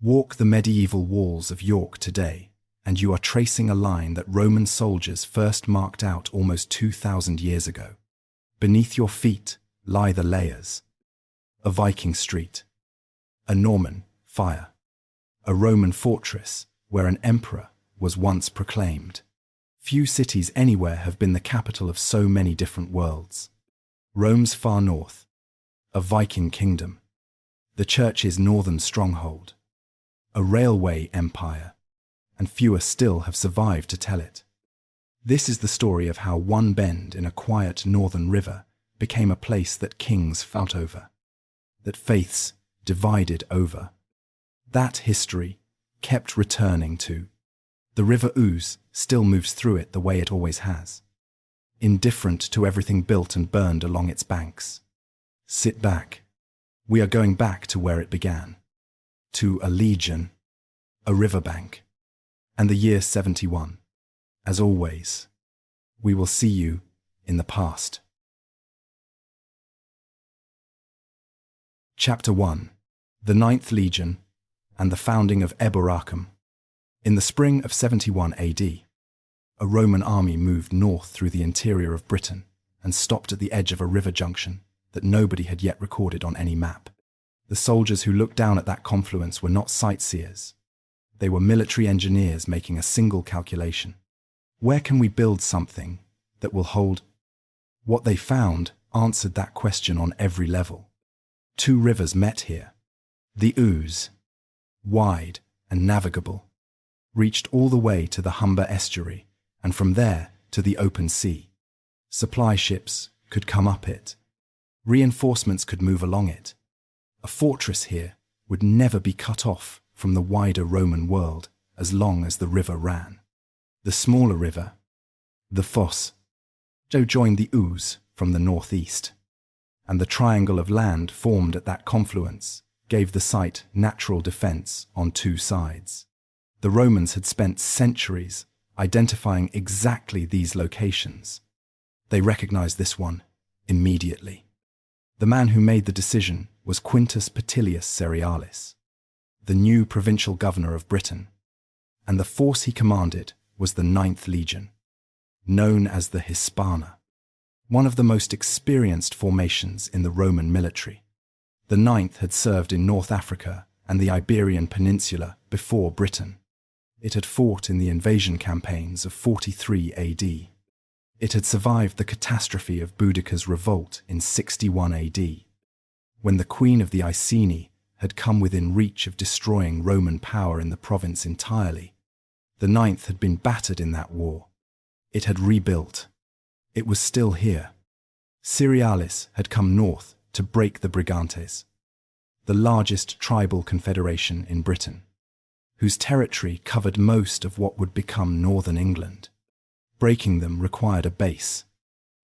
Walk the medieval walls of York today, and you are tracing a line that Roman soldiers first marked out almost 2,000 years ago. Beneath your feet lie the layers. A Viking street, a Norman fire, a Roman fortress where an emperor was once proclaimed. Few cities anywhere have been the capital of so many different worlds. Rome's far north, a Viking kingdom, the church's northern stronghold, a railway empire, and fewer still have survived to tell it. This is the story of how one bend in a quiet northern river became a place that kings fought over, that faiths divided over. That history kept returning to. The river Ouse still moves through it the way it always has, indifferent to everything built and burned along its banks. Sit back. We are going back to where it began, to a legion, a riverbank, and the year 71. As always, we will see you in the past. Chapter 1. The 9th Legion and the founding of Eboracum. In the spring of 71 AD, a Roman army moved north through the interior of Britain and stopped at the edge of a river junction that nobody had yet recorded on any map. The soldiers who looked down at that confluence were not sightseers. They were military engineers making a single calculation. Where can we build something that will hold? What they found answered that question on every level. Two rivers met here. The Ouse, wide and navigable, reached all the way to the Humber estuary, and from there to the open sea. Supply ships could come up it. Reinforcements could move along it. A fortress here would never be cut off from the wider Roman world as long as the river ran. The smaller river, the Fosse, joined the Ouse from the northeast, and the triangle of land formed at that confluence gave the site natural defense on two sides. The Romans had spent centuries identifying exactly these locations. They recognized this one immediately. The man who made the decision was Quintus Petilius Cerealis, the new provincial governor of Britain, and the force he commanded was the 9th Legion, known as the Hispana, one of the most experienced formations in the Roman military. The 9th had served in North Africa and the Iberian Peninsula before Britain. It had fought in the invasion campaigns of 43 AD. It had survived the catastrophe of Baedeker's revolt in 61 AD, when the Queen of the Iceni had come within reach of destroying Roman power in the province entirely. The 9th had been battered in that war. It had rebuilt. It was still here. Cerealis had come north to break the Brigantes, the largest tribal confederation in Britain, whose territory covered most of what would become northern England. Breaking them required a base.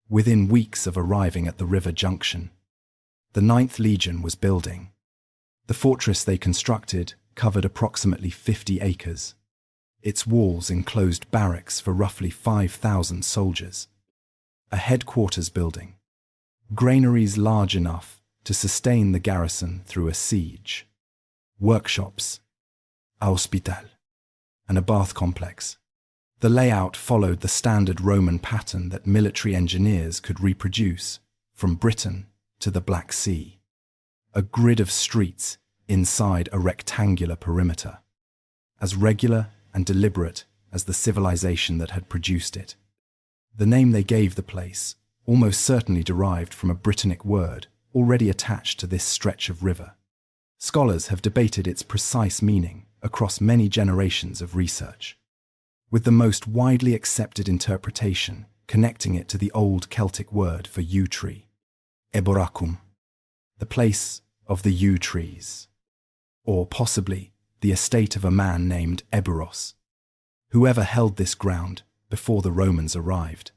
Within weeks of arriving at the river junction, the 9th Legion was building. The fortress they constructed covered approximately 50 acres. Its walls enclosed barracks for roughly 5,000 soldiers, a headquarters building, granaries large enough to sustain the garrison through a siege, workshops, a hospital, and a bath complex. The layout followed the standard Roman pattern that military engineers could reproduce from Britain to the Black Sea, a grid of streets inside a rectangular perimeter, as regular and deliberate as the civilization that had produced it. The name they gave the place almost certainly derived from a Britannic word already attached to this stretch of river. Scholars have debated its precise meaning across many generations of research, with the most widely accepted interpretation connecting it to the old Celtic word for yew tree, Eboracum, the place of the yew trees, or possibly the estate of a man named Eburos, whoever held this ground before the Romans arrived.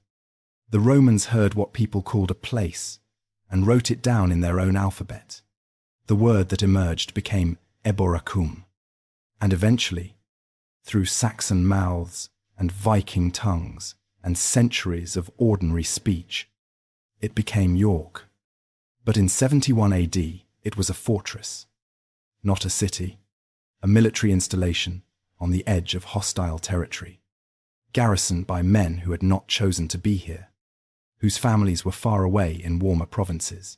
The Romans heard what people called a place and wrote it down in their own alphabet. The word that emerged became Eboracum, and eventually, through Saxon mouths and Viking tongues and centuries of ordinary speech, it became York. But in 71 AD, it was a fortress, not a city. a military installation on the edge of hostile territory, garrisoned by men who had not chosen to be here, whose families were far away in warmer provinces.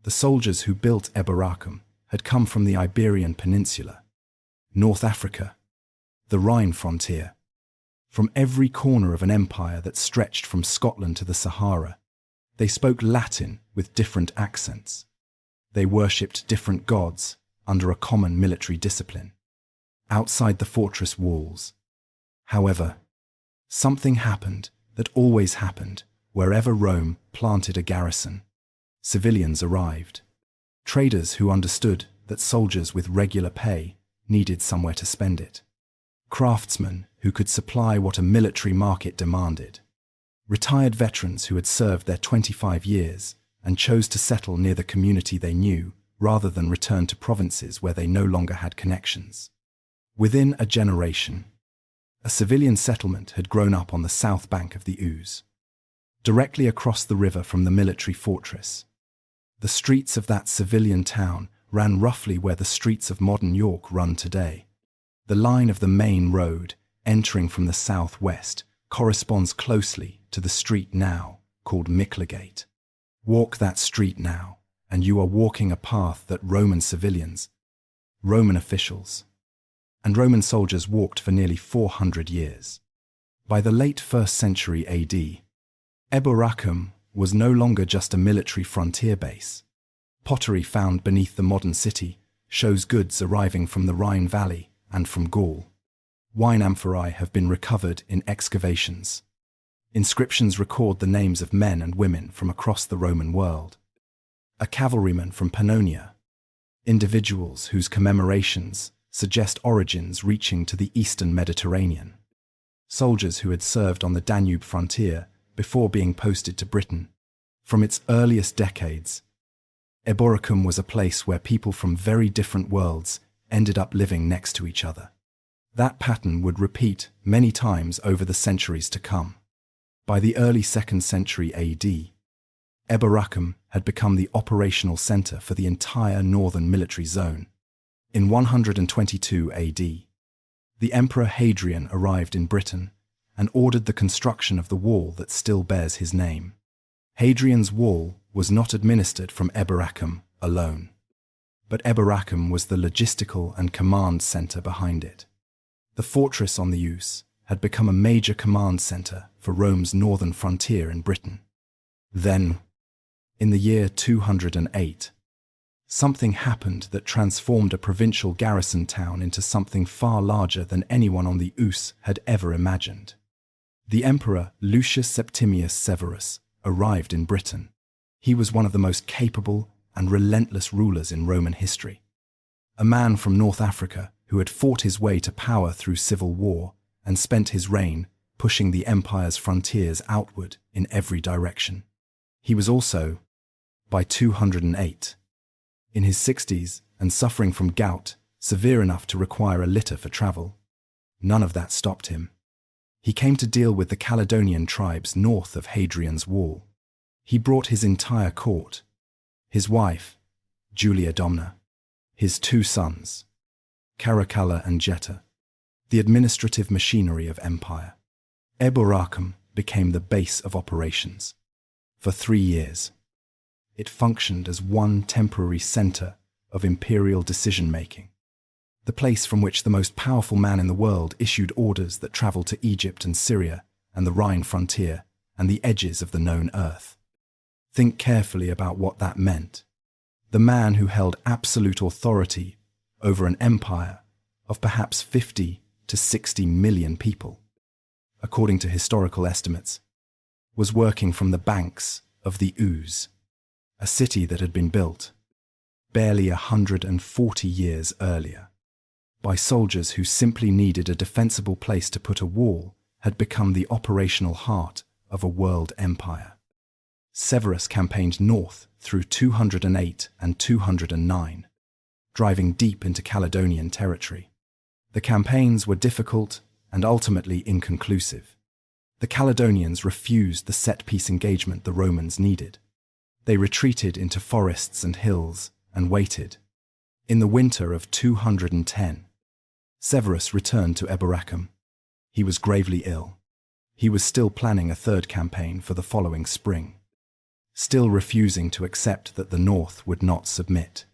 The soldiers who built Eboracum had come from the Iberian Peninsula, North Africa, the Rhine frontier, from every corner of an empire that stretched from Scotland to the Sahara. They spoke Latin with different accents. They worshipped different gods under a common military discipline. Outside the fortress walls, however, something happened that always happened wherever Rome planted a garrison. Civilians arrived. Traders who understood that soldiers with regular pay needed somewhere to spend it. Craftsmen who could supply what a military market demanded. Retired veterans who had served their 25 years and chose to settle near the community they knew rather than return to provinces where they no longer had connections. Within a generation, a civilian settlement had grown up on the south bank of the Ouse, directly across the river from the military fortress. The streets of that civilian town ran roughly where the streets of modern York run today. The line of the main road, entering from the southwest, corresponds closely to the street now called Micklegate. Walk that street now, and you are walking a path that Roman civilians, Roman officials, and Roman soldiers walked for nearly 400 years. By the late 1st century AD, Eboracum was no longer just a military frontier base. Pottery found beneath the modern city shows goods arriving from the Rhine Valley and from Gaul. Wine amphorae have been recovered in excavations. Inscriptions record the names of men and women from across the Roman world. A cavalryman from Pannonia, individuals whose commemorations suggest origins reaching to the eastern Mediterranean. Soldiers who had served on the Danube frontier before being posted to Britain. From its earliest decades, Eboracum was a place where people from very different worlds ended up living next to each other. That pattern would repeat many times over the centuries to come. By the early 2nd century AD, Eboracum had become the operational center for the entire northern military zone. In 122 AD, the Emperor Hadrian arrived in Britain and ordered the construction of the wall that still bears his name. Hadrian's wall was not administered from Eboracum alone, but Eboracum was the logistical and command center behind it. The fortress on the Ouse had become a major command center for Rome's northern frontier in Britain. Then, in the year 208, something happened that transformed a provincial garrison town into something far larger than anyone on the Ouse had ever imagined. The Emperor Lucius Septimius Severus arrived in Britain. He was one of the most capable and relentless rulers in Roman history. A man from North Africa who had fought his way to power through civil war and spent his reign pushing the empire's frontiers outward in every direction. He was also, by 208, in his 60s and suffering from gout severe enough to require a litter for travel. None of that stopped him. He came to deal with the Caledonian tribes north of Hadrian's wall. He brought his entire court, his wife, Julia Domna, his 2 sons, Caracalla and Geta, the administrative machinery of empire. Eboracum became the base of operations. For 3 years, it functioned as one temporary center of imperial decision-making, the place from which the most powerful man in the world issued orders that traveled to Egypt and Syria and the Rhine frontier and the edges of the known earth. Think carefully about what that meant. The man who held absolute authority over an empire of perhaps 50 to 60 million people, according to historical estimates, was working from the banks of the Ouse, a city that had been built barely 140 years earlier by soldiers who simply needed a defensible place to put a wall, had become the operational heart of a world empire. Severus campaigned north through 208 and 209, driving deep into Caledonian territory. The campaigns were difficult and ultimately inconclusive. The Caledonians refused the set-piece engagement the Romans needed. They retreated into forests and hills and waited. In the winter of 210, Severus returned to Eboracum. He was gravely ill. He was still planning a third campaign for the following spring, still refusing to accept that the North would not submit.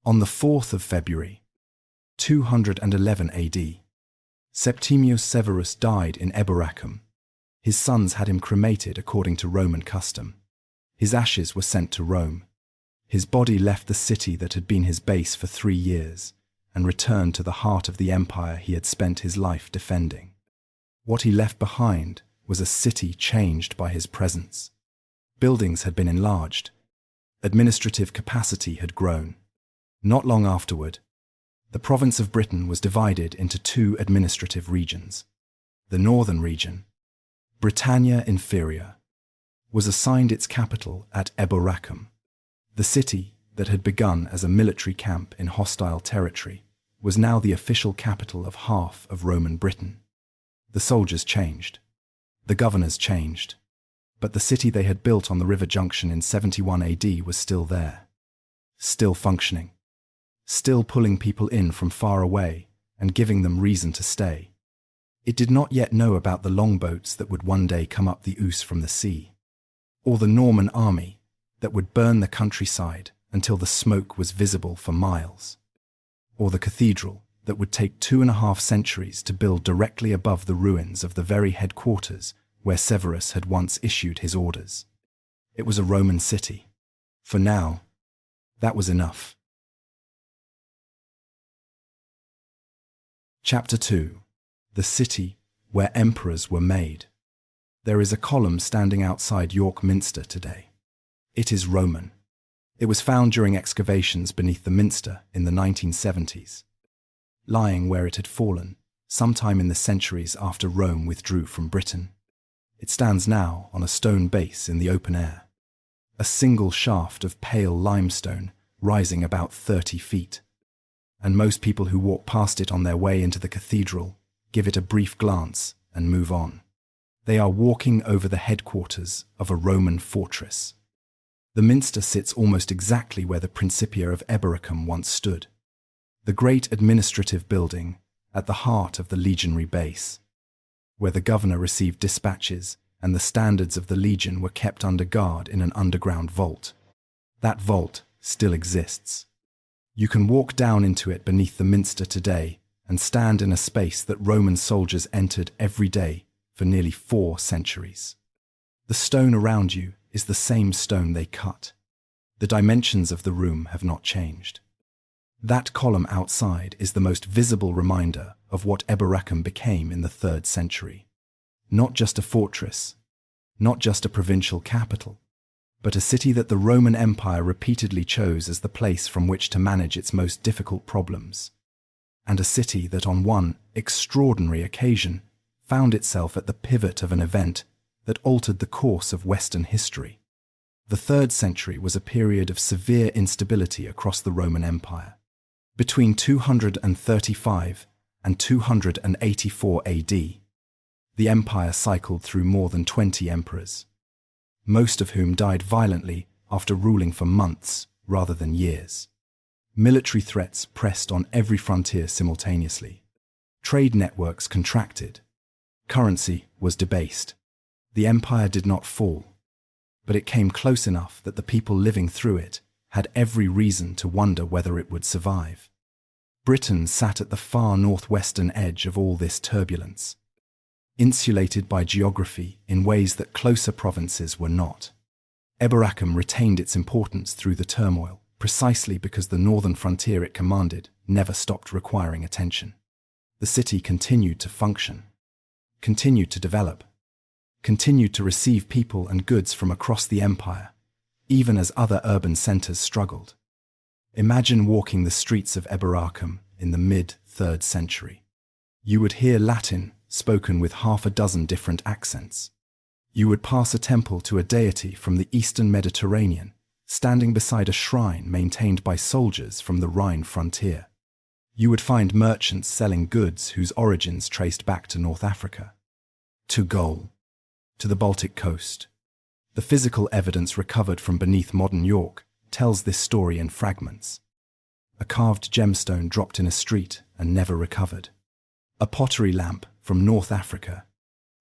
On the 4th of February, 211 AD, Septimius Severus died in Eboracum. His sons had him cremated according to Roman custom. His ashes were sent to Rome. His body left the city that had been his base for 3 years and returned to the heart of the empire he had spent his life defending. What he left behind was a city changed by his presence. Buildings had been enlarged. Administrative capacity had grown. Not long afterward, the province of Britain was divided into 2 administrative regions. The northern region, Britannia Inferior, was assigned its capital at Eboracum. The city, that had begun as a military camp in hostile territory, was now the official capital of half of Roman Britain. The soldiers changed. The governors changed. But the city they had built on the river junction in 71 AD was still there. Still functioning. Still pulling people in from far away and giving them reason to stay. It did not yet know about the longboats that would one day come up the Ouse from the sea, or the Norman army that would burn the countryside until the smoke was visible for miles, or the cathedral that would take 2.5 centuries to build directly above the ruins of the very headquarters where Severus had once issued his orders. It was a Roman city. For now, that was enough. Chapter 2. The City Where Emperors Were Made. There is a column standing outside York Minster today. It is Roman. It was found during excavations beneath the Minster in the 1970s, lying where it had fallen, sometime in the centuries after Rome withdrew from Britain. It stands now on a stone base in the open air, a single shaft of pale limestone rising about 30 feet. And most people who walk past it on their way into the cathedral give it a brief glance and move on. They are walking over the headquarters of a Roman fortress. The Minster sits almost exactly where the Principia of Eboracum once stood, the great administrative building at the heart of the legionary base, where the governor received dispatches and the standards of the legion were kept under guard in an underground vault. That vault still exists. You can walk down into it beneath the Minster today and stand in a space that Roman soldiers entered every day for nearly 4 centuries. The stone around you is the same stone they cut. The dimensions of the room have not changed. That column outside is the most visible reminder of what Eboracum became in the 3rd century. Not just a fortress, not just a provincial capital, but a city that the Roman Empire repeatedly chose as the place from which to manage its most difficult problems, and a city that on one extraordinary occasion found itself at the pivot of an event that altered the course of Western history. The 3rd century was a period of severe instability across the Roman Empire. Between 235 and 284 AD, the empire cycled through more than 20 emperors, most of whom died violently after ruling for months rather than years. Military threats pressed on every frontier simultaneously. Trade networks contracted. Currency was debased. The empire did not fall, but it came close enough that the people living through it had every reason to wonder whether it would survive. Britain sat at the far northwestern edge of all this turbulence, insulated by geography in ways that closer provinces were not. Eboracum retained its importance through the turmoil, precisely because the northern frontier it commanded never stopped requiring attention. The city continued to function, continued to develop, continued to receive people and goods from across the empire, even as other urban centers struggled. Imagine walking the streets of Eboracum in the mid-3rd century. You would hear Latin spoken with 6 different accents. You would pass a temple to a deity from the eastern Mediterranean, standing beside a shrine maintained by soldiers from the Rhine frontier. You would find merchants selling goods whose origins traced back to North Africa, to Gaul, to the Baltic coast. The physical evidence recovered from beneath modern York tells this story in fragments. a carved gemstone dropped in a street and never recovered, a pottery lamp from North Africa,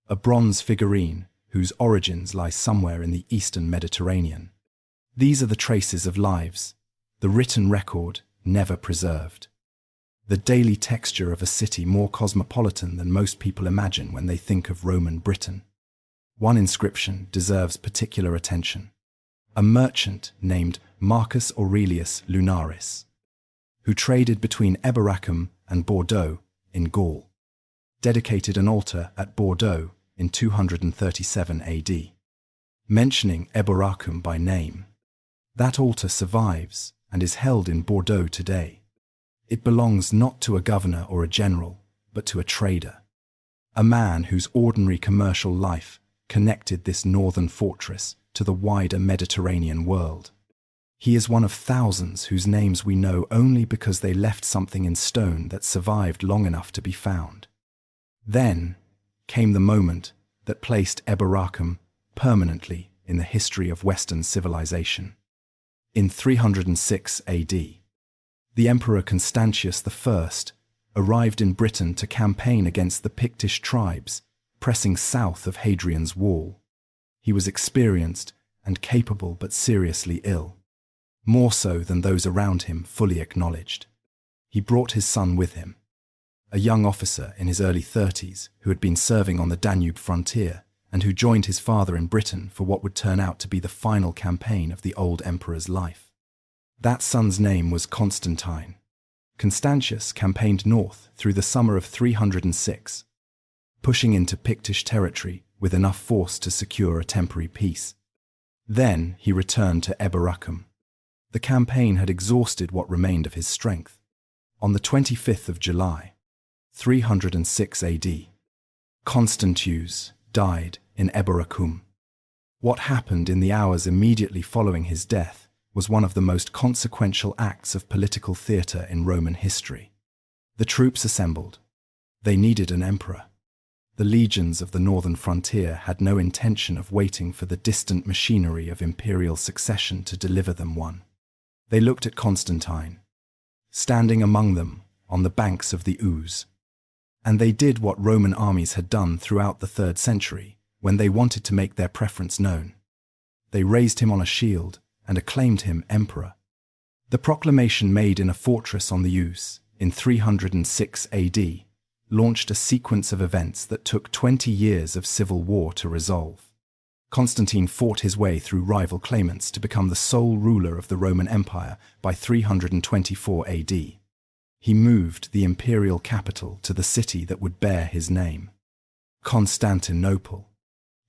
a bronze figurine whose origins lie somewhere in the eastern Mediterranean. These are the traces of lives, the written record never preserved. The daily texture of a city more cosmopolitan than most people imagine when they think of Roman Britain. One inscription deserves particular attention. A merchant named Marcus Aurelius Lunaris, who traded between Eboracum and Bordeaux in Gaul, dedicated an altar at Bordeaux in 237 AD, mentioning Eboracum by name. That altar survives and is held in Bordeaux today. It belongs not to a governor or a general, but to a trader, a man whose ordinary commercial life connected this northern fortress to the wider Mediterranean world. He is one of thousands whose names we know only because they left something in stone that survived long enough to be found. Then came the moment that placed Eboracum permanently in the history of Western civilization. In 306 AD, the Emperor Constantius I arrived in Britain to campaign against the Pictish tribes, pressing south of Hadrian's Wall. He was experienced and capable but seriously ill, more so than those around him fully acknowledged. He brought his son with him, a young officer in his early 30s who had been serving on the Danube frontier and who joined his father in Britain for what would turn out to be the final campaign of the old emperor's life. That son's name was Constantine. Constantius campaigned north through the summer of 306, pushing into Pictish territory with enough force to secure a temporary peace. Then he returned to Eboracum. The campaign had exhausted what remained of his strength. On the 25th of July, 306 AD, Constantius died in Eboracum. What happened in the hours immediately following his death was one of the most consequential acts of political theatre in Roman history. The troops assembled. They needed an emperor. The legions of the northern frontier had no intention of waiting for the distant machinery of imperial succession to deliver them one. They looked at Constantine, standing among them on the banks of the Ouse. And they did what Roman armies had done throughout the 3rd century when they wanted to make their preference known. They raised him on a shield and acclaimed him emperor. The proclamation made in a fortress on the Ouse in 306 AD launched a sequence of events that took 20 years of civil war to resolve. Constantine fought his way through rival claimants to become the sole ruler of the Roman Empire by 324 AD. He moved the imperial capital to the city that would bear his name, Constantinople.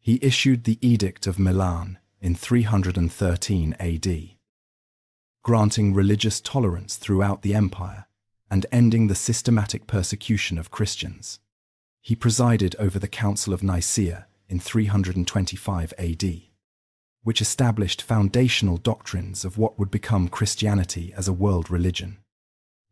He issued the Edict of Milan in 313 AD, granting religious tolerance throughout the empire and ending the systematic persecution of Christians. He presided over the Council of Nicaea in 325 AD, which established foundational doctrines of what would become Christianity as a world religion.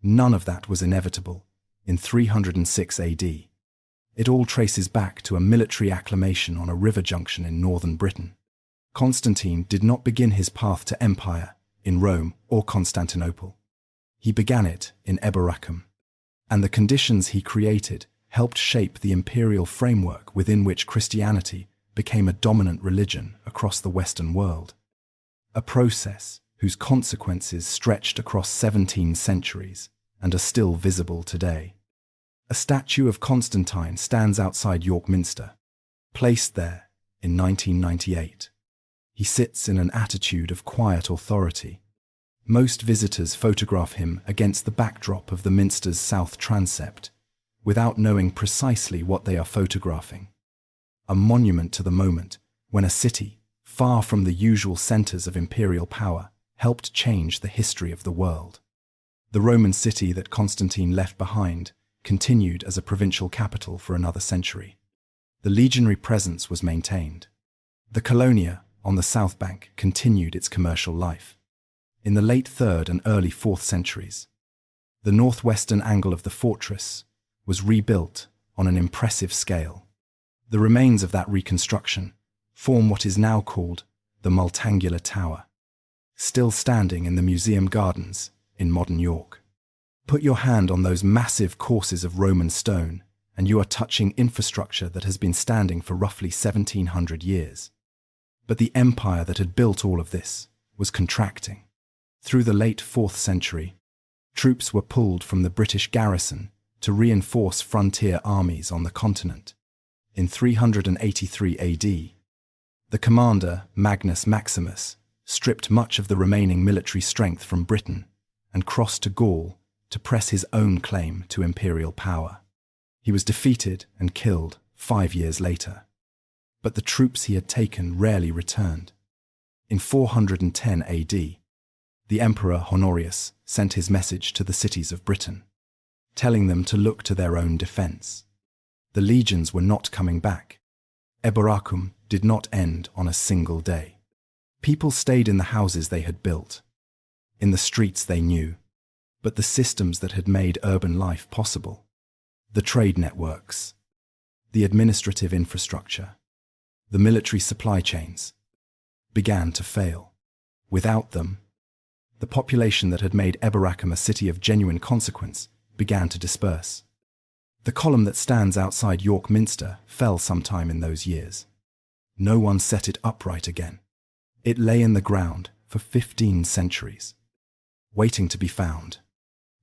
None of that was inevitable in 306 AD. It all traces back to a military acclamation on a river junction in northern Britain. Constantine did not begin his path to empire in Rome or Constantinople. He began it in Eboracum, and the conditions he created helped shape the imperial framework within which Christianity became a dominant religion across the Western world. A process whose consequences stretched across 17 centuries and are still visible today. A statue of Constantine stands outside York Minster, placed there in 1998. He sits in an attitude of quiet authority. Most visitors photograph him against the backdrop of the Minster's south transept, without knowing precisely what they are photographing. A monument to the moment when a city, far from the usual centers of imperial power, helped change the history of the world. The Roman city that Constantine left behind continued as a provincial capital for another century. The legionary presence was maintained. The Colonia on the south bank continued its commercial life. In the late 3rd and early 4th centuries, the northwestern angle of the fortress was rebuilt on an impressive scale. The remains of that reconstruction form what is now called the Multangular Tower, still standing in the museum gardens in modern York. Put your hand on those massive courses of Roman stone, and you are touching infrastructure that has been standing for roughly 1700 years. But the empire that had built all of this was contracting. Through the late 4th century, troops were pulled from the British garrison to reinforce frontier armies on the continent. In 383 AD, the commander, Magnus Maximus, stripped much of the remaining military strength from Britain and crossed to Gaul to press his own claim to imperial power. He was defeated and killed 5 years later, but the troops he had taken rarely returned. In 410 AD, the Emperor Honorius sent his message to the cities of Britain, telling them to look to their own defense. The legions were not coming back. Eboracum did not end on a single day. People stayed in the houses they had built, in the streets they knew, but the systems that had made urban life possible, the trade networks, the administrative infrastructure, the military supply chains, began to fail. Without them, the population that had made Eboracum a city of genuine consequence began to disperse. The column that stands outside York Minster fell sometime in those years. No one set it upright again. It lay in the ground for 15 centuries, waiting to be found.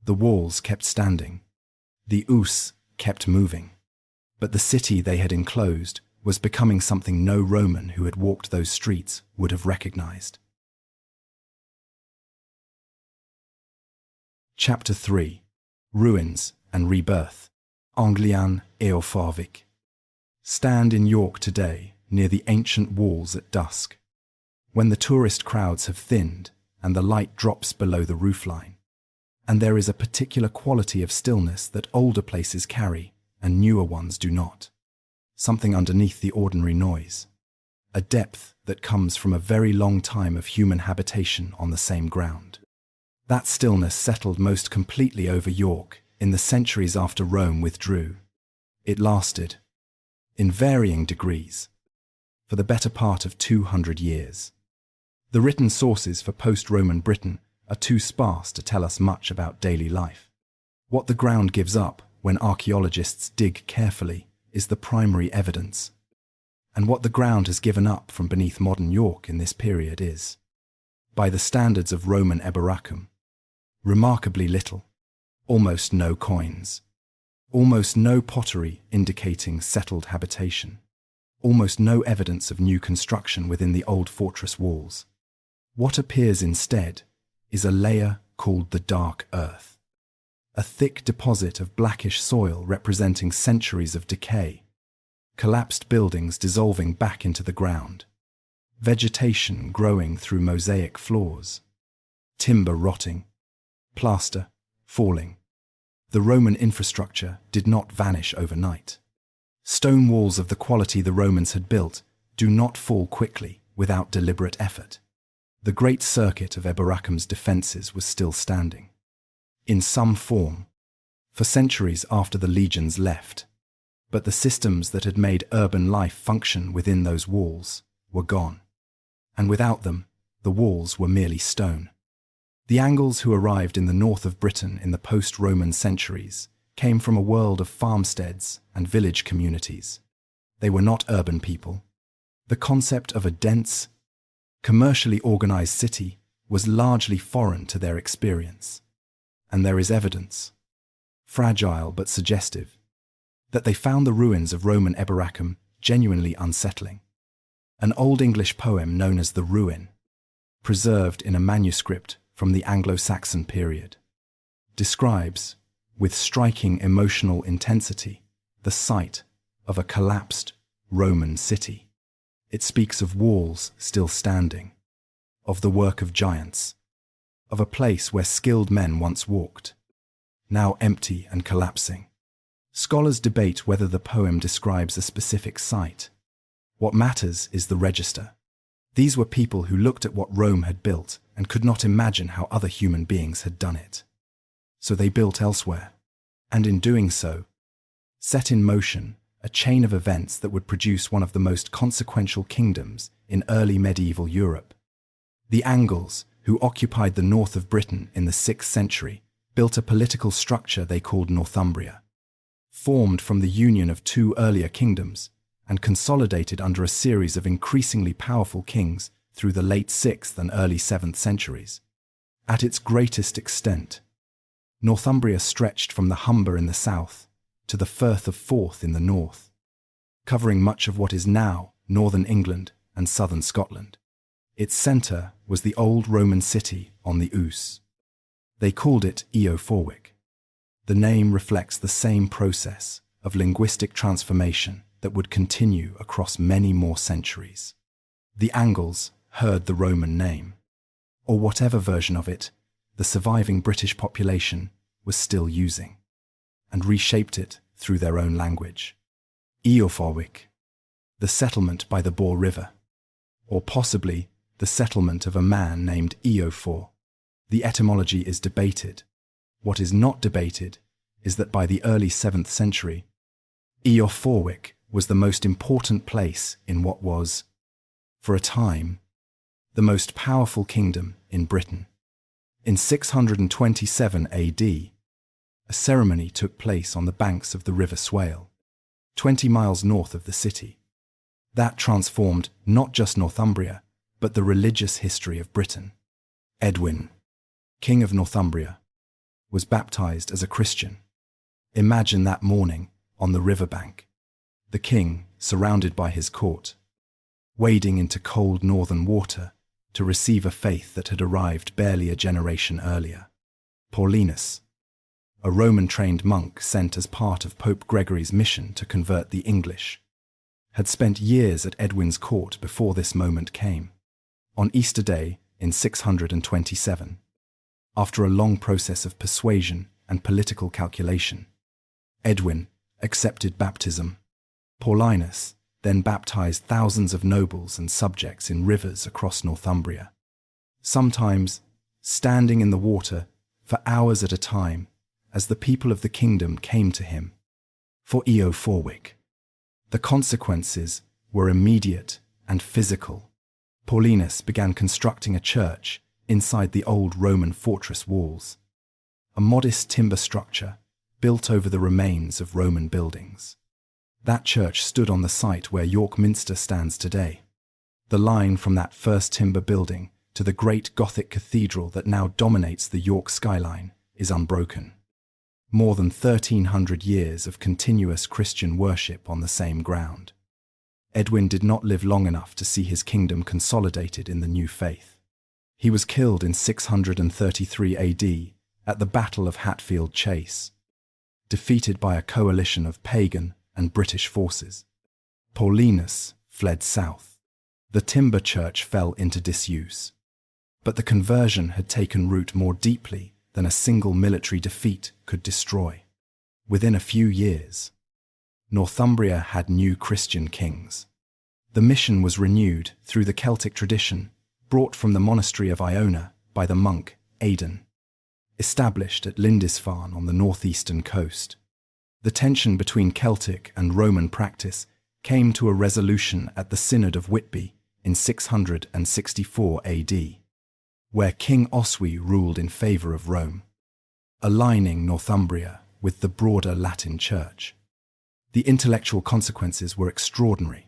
The walls kept standing. The Ouse kept moving. But the city they had enclosed was becoming something no Roman who had walked those streets would have recognized. Chapter 3. Ruins and Rebirth. Anglian Jorvik. Stand in York today, near the ancient walls at dusk, when the tourist crowds have thinned and the light drops below the roofline, and there is a particular quality of stillness that older places carry and newer ones do not. Something underneath the ordinary noise, a depth that comes from a very long time of human habitation on the same ground. That stillness settled most completely over York in the centuries after Rome withdrew. It lasted, in varying degrees, for the better part of 200 years. The written sources for post-Roman Britain are too sparse to tell us much about daily life. What the ground gives up when archaeologists dig carefully is the primary evidence. And what the ground has given up from beneath modern York in this period is, by the standards of Roman Eboracum, remarkably little. Almost no coins. Almost no pottery indicating settled habitation. Almost no evidence of new construction within the old fortress walls. What appears instead is a layer called the dark earth. A thick deposit of blackish soil representing centuries of decay. Collapsed buildings dissolving back into the ground. Vegetation growing through mosaic floors. Timber rotting. Plaster falling. The Roman infrastructure did not vanish overnight. Stone walls of the quality the Romans had built do not fall quickly without deliberate effort. The great circuit of Eboracum's defences was still standing, in some form, for centuries after the legions left, but the systems that had made urban life function within those walls were gone, and without them, the walls were merely stone. The Angles who arrived in the north of Britain in the post-Roman centuries came from a world of farmsteads and village communities. They were not urban people. The concept of a dense, commercially organized city was largely foreign to their experience. And there is evidence, fragile but suggestive, that they found the ruins of Roman Eboracum genuinely unsettling. An Old English poem known as The Ruin, preserved in a manuscript from the Anglo-Saxon period, describes, with striking emotional intensity, the site of a collapsed Roman city. It speaks of walls still standing, of the work of giants, of a place where skilled men once walked, now empty and collapsing. Scholars debate whether the poem describes a specific site. What matters is the register. These were people who looked at what Rome had built and could not imagine how other human beings had done it. So they built elsewhere, and in doing so, set in motion a chain of events that would produce one of the most consequential kingdoms in early medieval Europe. The Angles, who occupied the north of Britain in the 6th century, built a political structure they called Northumbria, formed from the union of two earlier kingdoms and consolidated under a series of increasingly powerful kings through the late 6th and early 7th centuries. At its greatest extent, Northumbria stretched from the Humber in the south to the Firth of Forth in the north, covering much of what is now northern England and southern Scotland. Its centre was the old Roman city on the Ouse. They called it Eboracum. The name reflects the same process of linguistic transformation that would continue across many more centuries. The Angles heard the Roman name, or whatever version of it the surviving British population was still using, and reshaped it through their own language. Eboracum, the settlement by the Boar River, or possibly the settlement of a man named Eofor. The etymology is debated. What is not debated is that by the early 7th century, Eboracum was the most important place in what was, for a time, the most powerful kingdom in Britain. In 627 AD, a ceremony took place on the banks of the River Swale, 20 miles north of the city. That transformed not just Northumbria, but the religious history of Britain. Edwin, King of Northumbria, was baptized as a Christian. Imagine that morning on the riverbank, the king surrounded by his court, wading into cold northern water to receive a faith that had arrived barely a generation earlier. Paulinus, a Roman-trained monk sent as part of Pope Gregory's mission to convert the English, had spent years at Edwin's court before this moment came. On Easter Day in 627, after a long process of persuasion and political calculation, Edwin accepted baptism. Paulinus then baptized thousands of nobles and subjects in rivers across Northumbria, sometimes standing in the water for hours at a time as the people of the kingdom came to him. For Eboracum, the consequences were immediate and physical. Paulinus began constructing a church inside the old Roman fortress walls, a modest timber structure built over the remains of Roman buildings. That church stood on the site where York Minster stands today. The line from that first timber building to the great Gothic cathedral that now dominates the York skyline is unbroken. More than 1,300 years of continuous Christian worship on the same ground. Edwin did not live long enough to see his kingdom consolidated in the new faith. He was killed in 633 AD at the Battle of Hatfield Chase, defeated by a coalition of pagan and British forces. Paulinus fled south. The timber church fell into disuse. But the conversion had taken root more deeply than a single military defeat could destroy. Within a few years, Northumbria had new Christian kings. The mission was renewed through the Celtic tradition brought from the monastery of Iona by the monk Aidan, established at Lindisfarne on the northeastern coast. The tension between Celtic and Roman practice came to a resolution at the Synod of Whitby in 664 AD, where King Oswy ruled in favour of Rome, aligning Northumbria with the broader Latin Church. The intellectual consequences were extraordinary.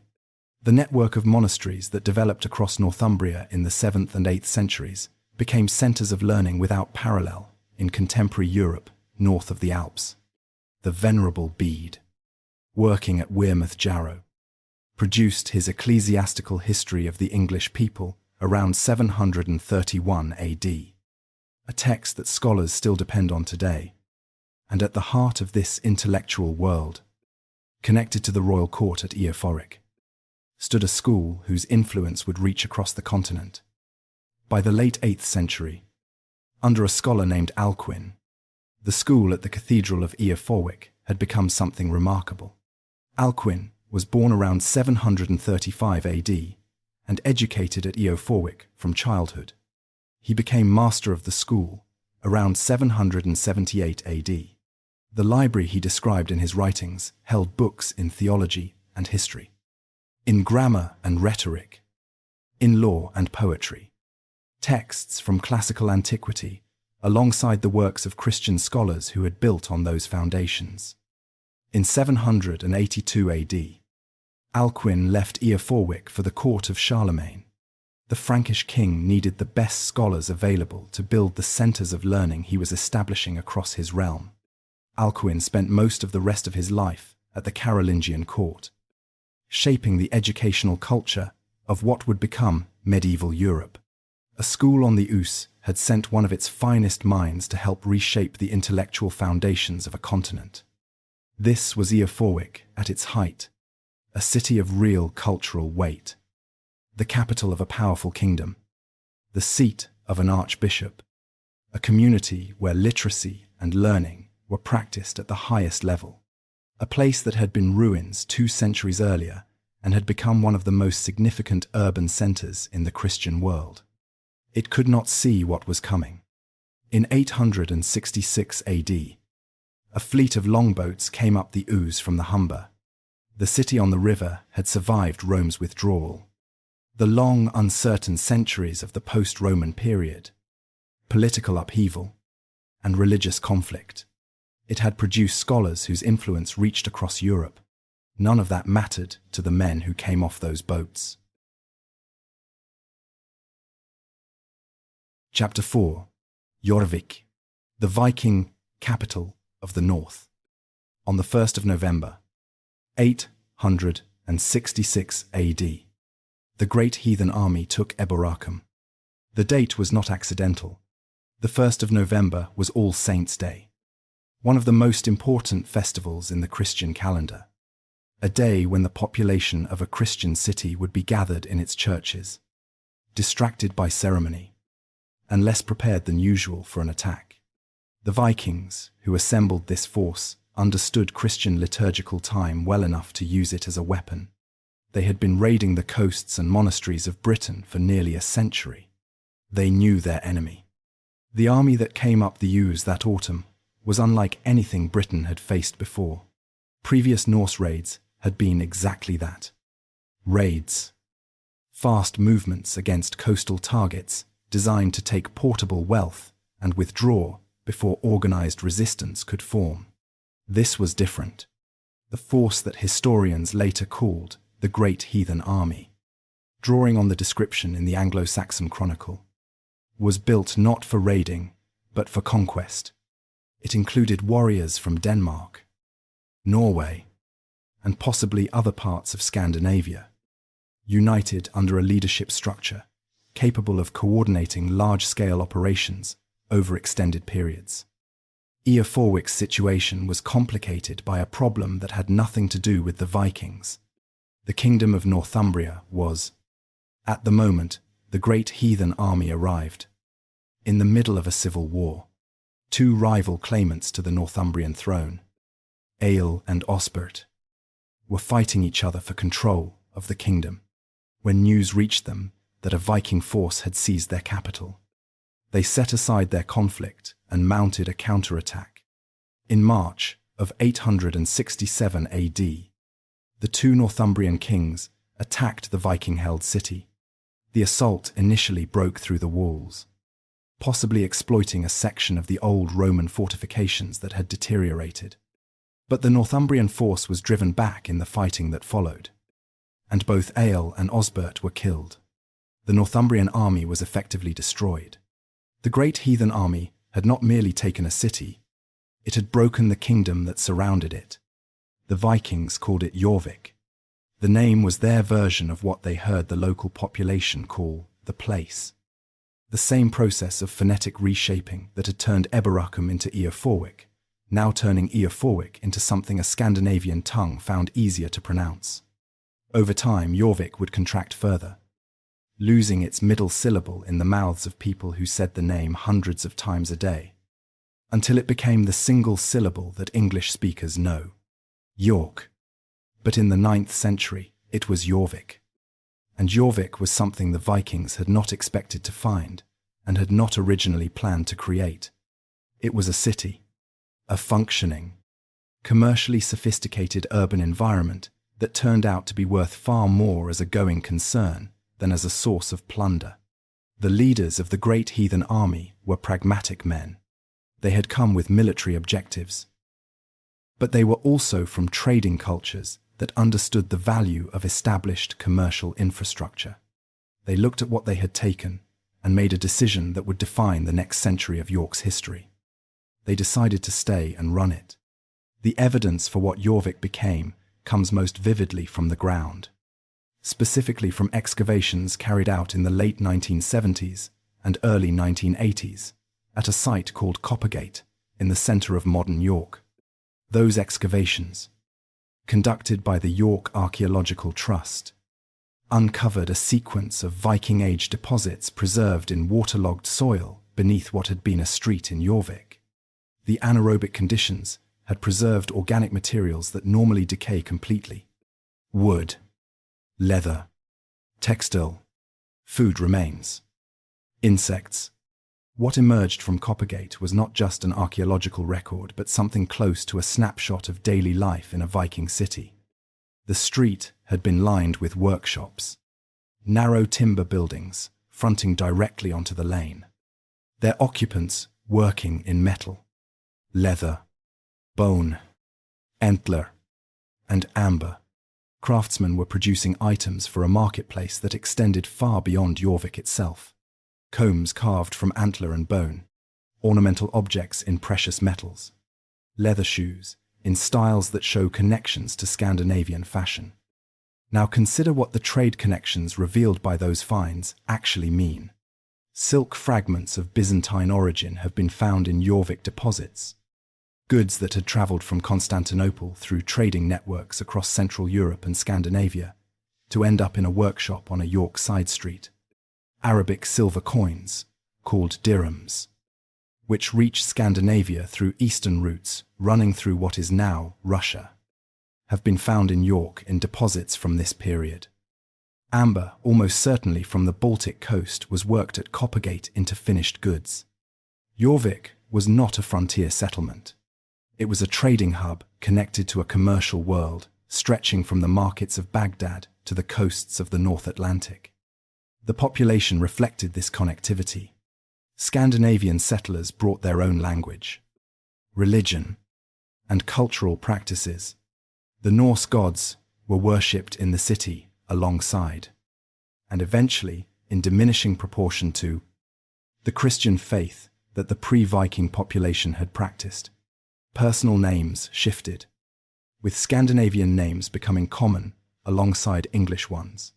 The network of monasteries that developed across Northumbria in the 7th and 8th centuries became centres of learning without parallel in contemporary Europe north of the Alps. The Venerable Bede, working at Wearmouth Jarrow, produced his Ecclesiastical History of the English People around 731 AD, a text that scholars still depend on today. And at the heart of this intellectual world, connected to the royal court at Eboracum, stood a school whose influence would reach across the continent. By the late 8th century, under a scholar named Alcuin, the school at the Cathedral of Eboracum had become something remarkable. Alcuin was born around 735 AD and educated at Eboracum from childhood. He became master of the school around 778 AD. The library he described in his writings held books in theology and history, in grammar and rhetoric, in law and poetry, texts from classical antiquity alongside the works of Christian scholars who had built on those foundations. In 782 AD, Alcuin left Eboracum for the court of Charlemagne. The Frankish king needed the best scholars available to build the centers of learning he was establishing across his realm. Alcuin spent most of the rest of his life at the Carolingian court, shaping the educational culture of what would become medieval Europe. A school on the Ouse had sent one of its finest minds to help reshape the intellectual foundations of a continent. This was Eboracum at its height, a city of real cultural weight, the capital of a powerful kingdom, the seat of an archbishop, a community where literacy and learning were practiced at the highest level, a place that had been ruins 2 centuries earlier and had become one of the most significant urban centers in the Christian world. It could not see what was coming. In 866 AD, a fleet of longboats came up the Ouse from the Humber. The city on the river had survived Rome's withdrawal. The long, uncertain centuries of the post-Roman period, political upheaval, and religious conflict. It had produced scholars whose influence reached across Europe. None of that mattered to the men who came off those boats. Chapter 4. Jorvik, the Viking capital of the north. On the 1st of November, 866 AD, the great heathen army took Eboracum. The date was not accidental. The 1st of November was All Saints' Day, one of the most important festivals in the Christian calendar. A day when the population of a Christian city would be gathered in its churches, distracted by ceremony, and less prepared than usual for an attack. The Vikings, who assembled this force, understood Christian liturgical time well enough to use it as a weapon. They had been raiding the coasts and monasteries of Britain for nearly a century. They knew their enemy. The army that came up the Ouse that autumn was unlike anything Britain had faced before. Previous Norse raids had been exactly that. Raids. Fast movements against coastal targets designed to take portable wealth and withdraw before organized resistance could form. This was different. The force that historians later called the Great Heathen Army, drawing on the description in the Anglo-Saxon Chronicle, was built not for raiding, but for conquest. It included warriors from Denmark, Norway, and possibly other parts of Scandinavia, united under a leadership structure capable of coordinating large-scale operations over extended periods. Eboracum's situation was complicated by a problem that had nothing to do with the Vikings. The Kingdom of Northumbria was, at the moment, the great heathen army arrived. In the middle of a civil war, 2 rival claimants to the Northumbrian throne, Eil and Osbert, were fighting each other for control of the kingdom. When news reached them that a Viking force had seized their capital, they set aside their conflict and mounted a counterattack. In March of 867 AD, the 2 Northumbrian kings attacked the Viking-held city. The assault initially broke through the walls, possibly exploiting a section of the old Roman fortifications that had deteriorated. But the Northumbrian force was driven back in the fighting that followed, and both Eil and Osbert were killed. The Northumbrian army was effectively destroyed. The great heathen army had not merely taken a city, it had broken the kingdom that surrounded it. The Vikings called it Jorvik. The name was their version of what they heard the local population call the place. The same process of phonetic reshaping that had turned Eboracum into Eboracum, now turning Eboracum into something a Scandinavian tongue found easier to pronounce. Over time, Jorvik would contract further, losing its middle syllable in the mouths of people who said the name hundreds of times a day, until it became the single syllable that English speakers know, York. But in the 9th century, it was Jorvik. And Jorvik was something the Vikings had not expected to find and had not originally planned to create. It was a city, a functioning, commercially sophisticated urban environment that turned out to be worth far more as a going concern than as a source of plunder. The leaders of the great heathen army were pragmatic men. They had come with military objectives. But they were also from trading cultures that understood the value of established commercial infrastructure. They looked at what they had taken and made a decision that would define the next century of York's history. They decided to stay and run it. The evidence for what Jorvik became comes most vividly from the ground, specifically from excavations carried out in the late 1970s and early 1980s at a site called Coppergate in the centre of modern York. Those excavations, conducted by the York Archaeological Trust, uncovered a sequence of Viking-age deposits preserved in waterlogged soil beneath what had been a street in Jorvik. The anaerobic conditions had preserved organic materials that normally decay completely. Wood, leather, textile, food remains, insects. What emerged from Coppergate was not just an archaeological record, but something close to a snapshot of daily life in a Viking city. The street had been lined with workshops, narrow timber buildings fronting directly onto the lane, their occupants working in metal, leather, bone, antler, and amber. Craftsmen were producing items for a marketplace that extended far beyond Jorvik itself. Combs carved from antler and bone, ornamental objects in precious metals, leather shoes in styles that show connections to Scandinavian fashion. Now consider what the trade connections revealed by those finds actually mean. Silk fragments of Byzantine origin have been found in Jorvik deposits. Goods that had travelled from Constantinople through trading networks across Central Europe and Scandinavia to end up in a workshop on a York side street. Arabic silver coins, called dirhams, which reached Scandinavia through eastern routes running through what is now Russia, have been found in York in deposits from this period. Amber, almost certainly from the Baltic coast, was worked at Coppergate into finished goods. Jorvik was not a frontier settlement. It was a trading hub connected to a commercial world, stretching from the markets of Baghdad to the coasts of the North Atlantic. The population reflected this connectivity. Scandinavian settlers brought their own language, religion, and cultural practices. The Norse gods were worshipped in the city alongside, and eventually, in diminishing proportion to, the Christian faith that the pre-Viking population had practiced. Personal names shifted, with Scandinavian names becoming common alongside English ones,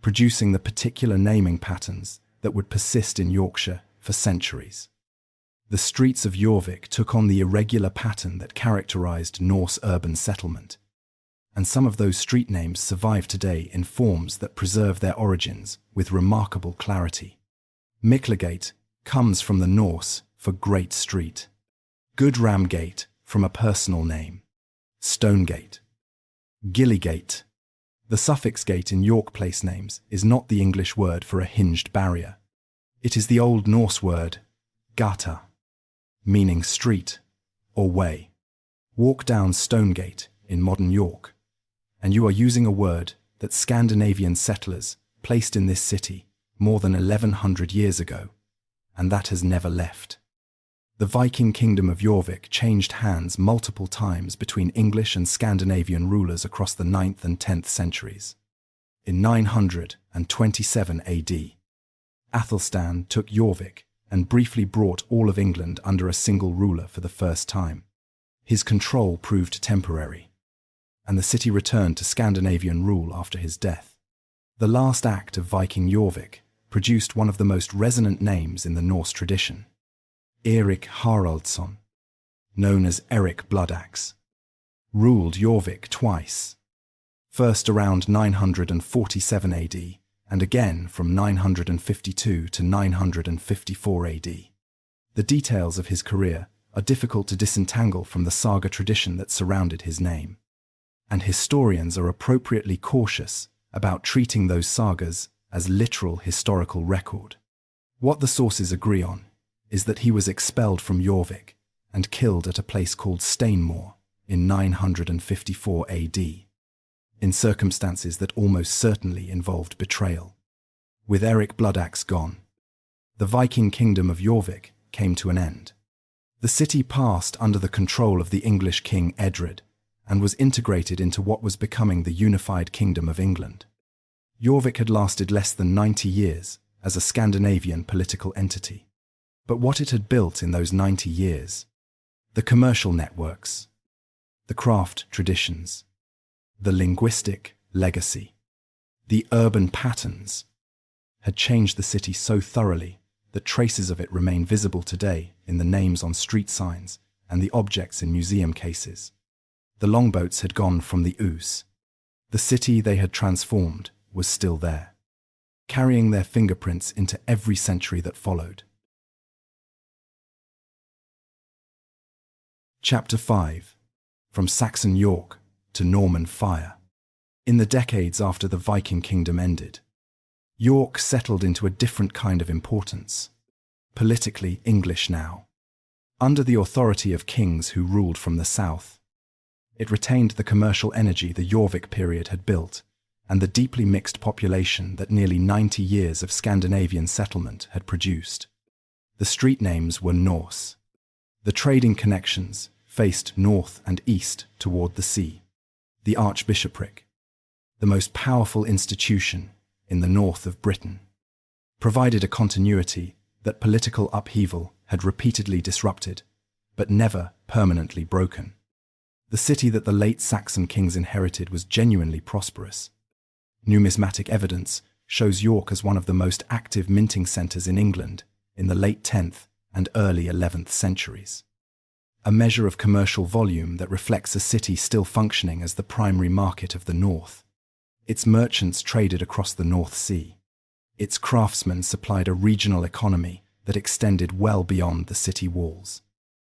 producing the particular naming patterns that would persist in Yorkshire for centuries. The streets of Jorvik took on the irregular pattern that characterized Norse urban settlement, and some of those street names survive today in forms that preserve their origins with remarkable clarity. Miklagate comes from the Norse for Great Street. Gudramgate from a personal name. Stonegate. Gillygate. The suffix gate in York place names is not the English word for a hinged barrier. It is the Old Norse word gata, meaning street or way. Walk down Stonegate in modern York, and you are using a word that Scandinavian settlers placed in this city more than 1100 years ago, and that has never left. The Viking kingdom of Jorvik changed hands multiple times between English and Scandinavian rulers across the 9th and 10th centuries. In 927 AD, Athelstan took Jorvik and briefly brought all of England under a single ruler for the first time. His control proved temporary, and the city returned to Scandinavian rule after his death. The last act of Viking Jorvik produced one of the most resonant names in the Norse tradition. Erik Haraldsson, known as Eric Bloodaxe, ruled Jorvik twice, first around 947 AD and again from 952 to 954 AD. The details of his career are difficult to disentangle from the saga tradition that surrounded his name, and historians are appropriately cautious about treating those sagas as literal historical record. What the sources agree on is that he was expelled from Jorvik and killed at a place called Stainmoor in 954 AD, in circumstances that almost certainly involved betrayal. With Eric Bloodaxe gone, the Viking kingdom of Jorvik came to an end. The city passed under the control of the English king Edred and was integrated into what was becoming the unified kingdom of England. Jorvik had lasted less than 90 years as a Scandinavian political entity. But what it had built in those 90 years, the commercial networks, the craft traditions, the linguistic legacy, the urban patterns, had changed the city so thoroughly that traces of it remain visible today in the names on street signs and the objects in museum cases. The longboats had gone from the Ouse. The city they had transformed was still there, carrying their fingerprints into every century that followed. Chapter 5. From Saxon York to Norman fire. In the decades after the Viking kingdom ended, York settled into a different kind of importance. Politically English now. Under the authority of kings who ruled from the south, it retained the commercial energy the Jorvik period had built and the deeply mixed population that nearly 90 years of Scandinavian settlement had produced. The street names were Norse. The trading connections faced north and east toward the sea. The archbishopric, the most powerful institution in the north of Britain, provided a continuity that political upheaval had repeatedly disrupted, but never permanently broken. The city that the late Saxon kings inherited was genuinely prosperous. Numismatic evidence shows York as one of the most active minting centres in England in the late 10th and early 11th centuries. A measure of commercial volume that reflects a city still functioning as the primary market of the north. Its merchants traded across the North Sea. Its craftsmen supplied a regional economy that extended well beyond the city walls.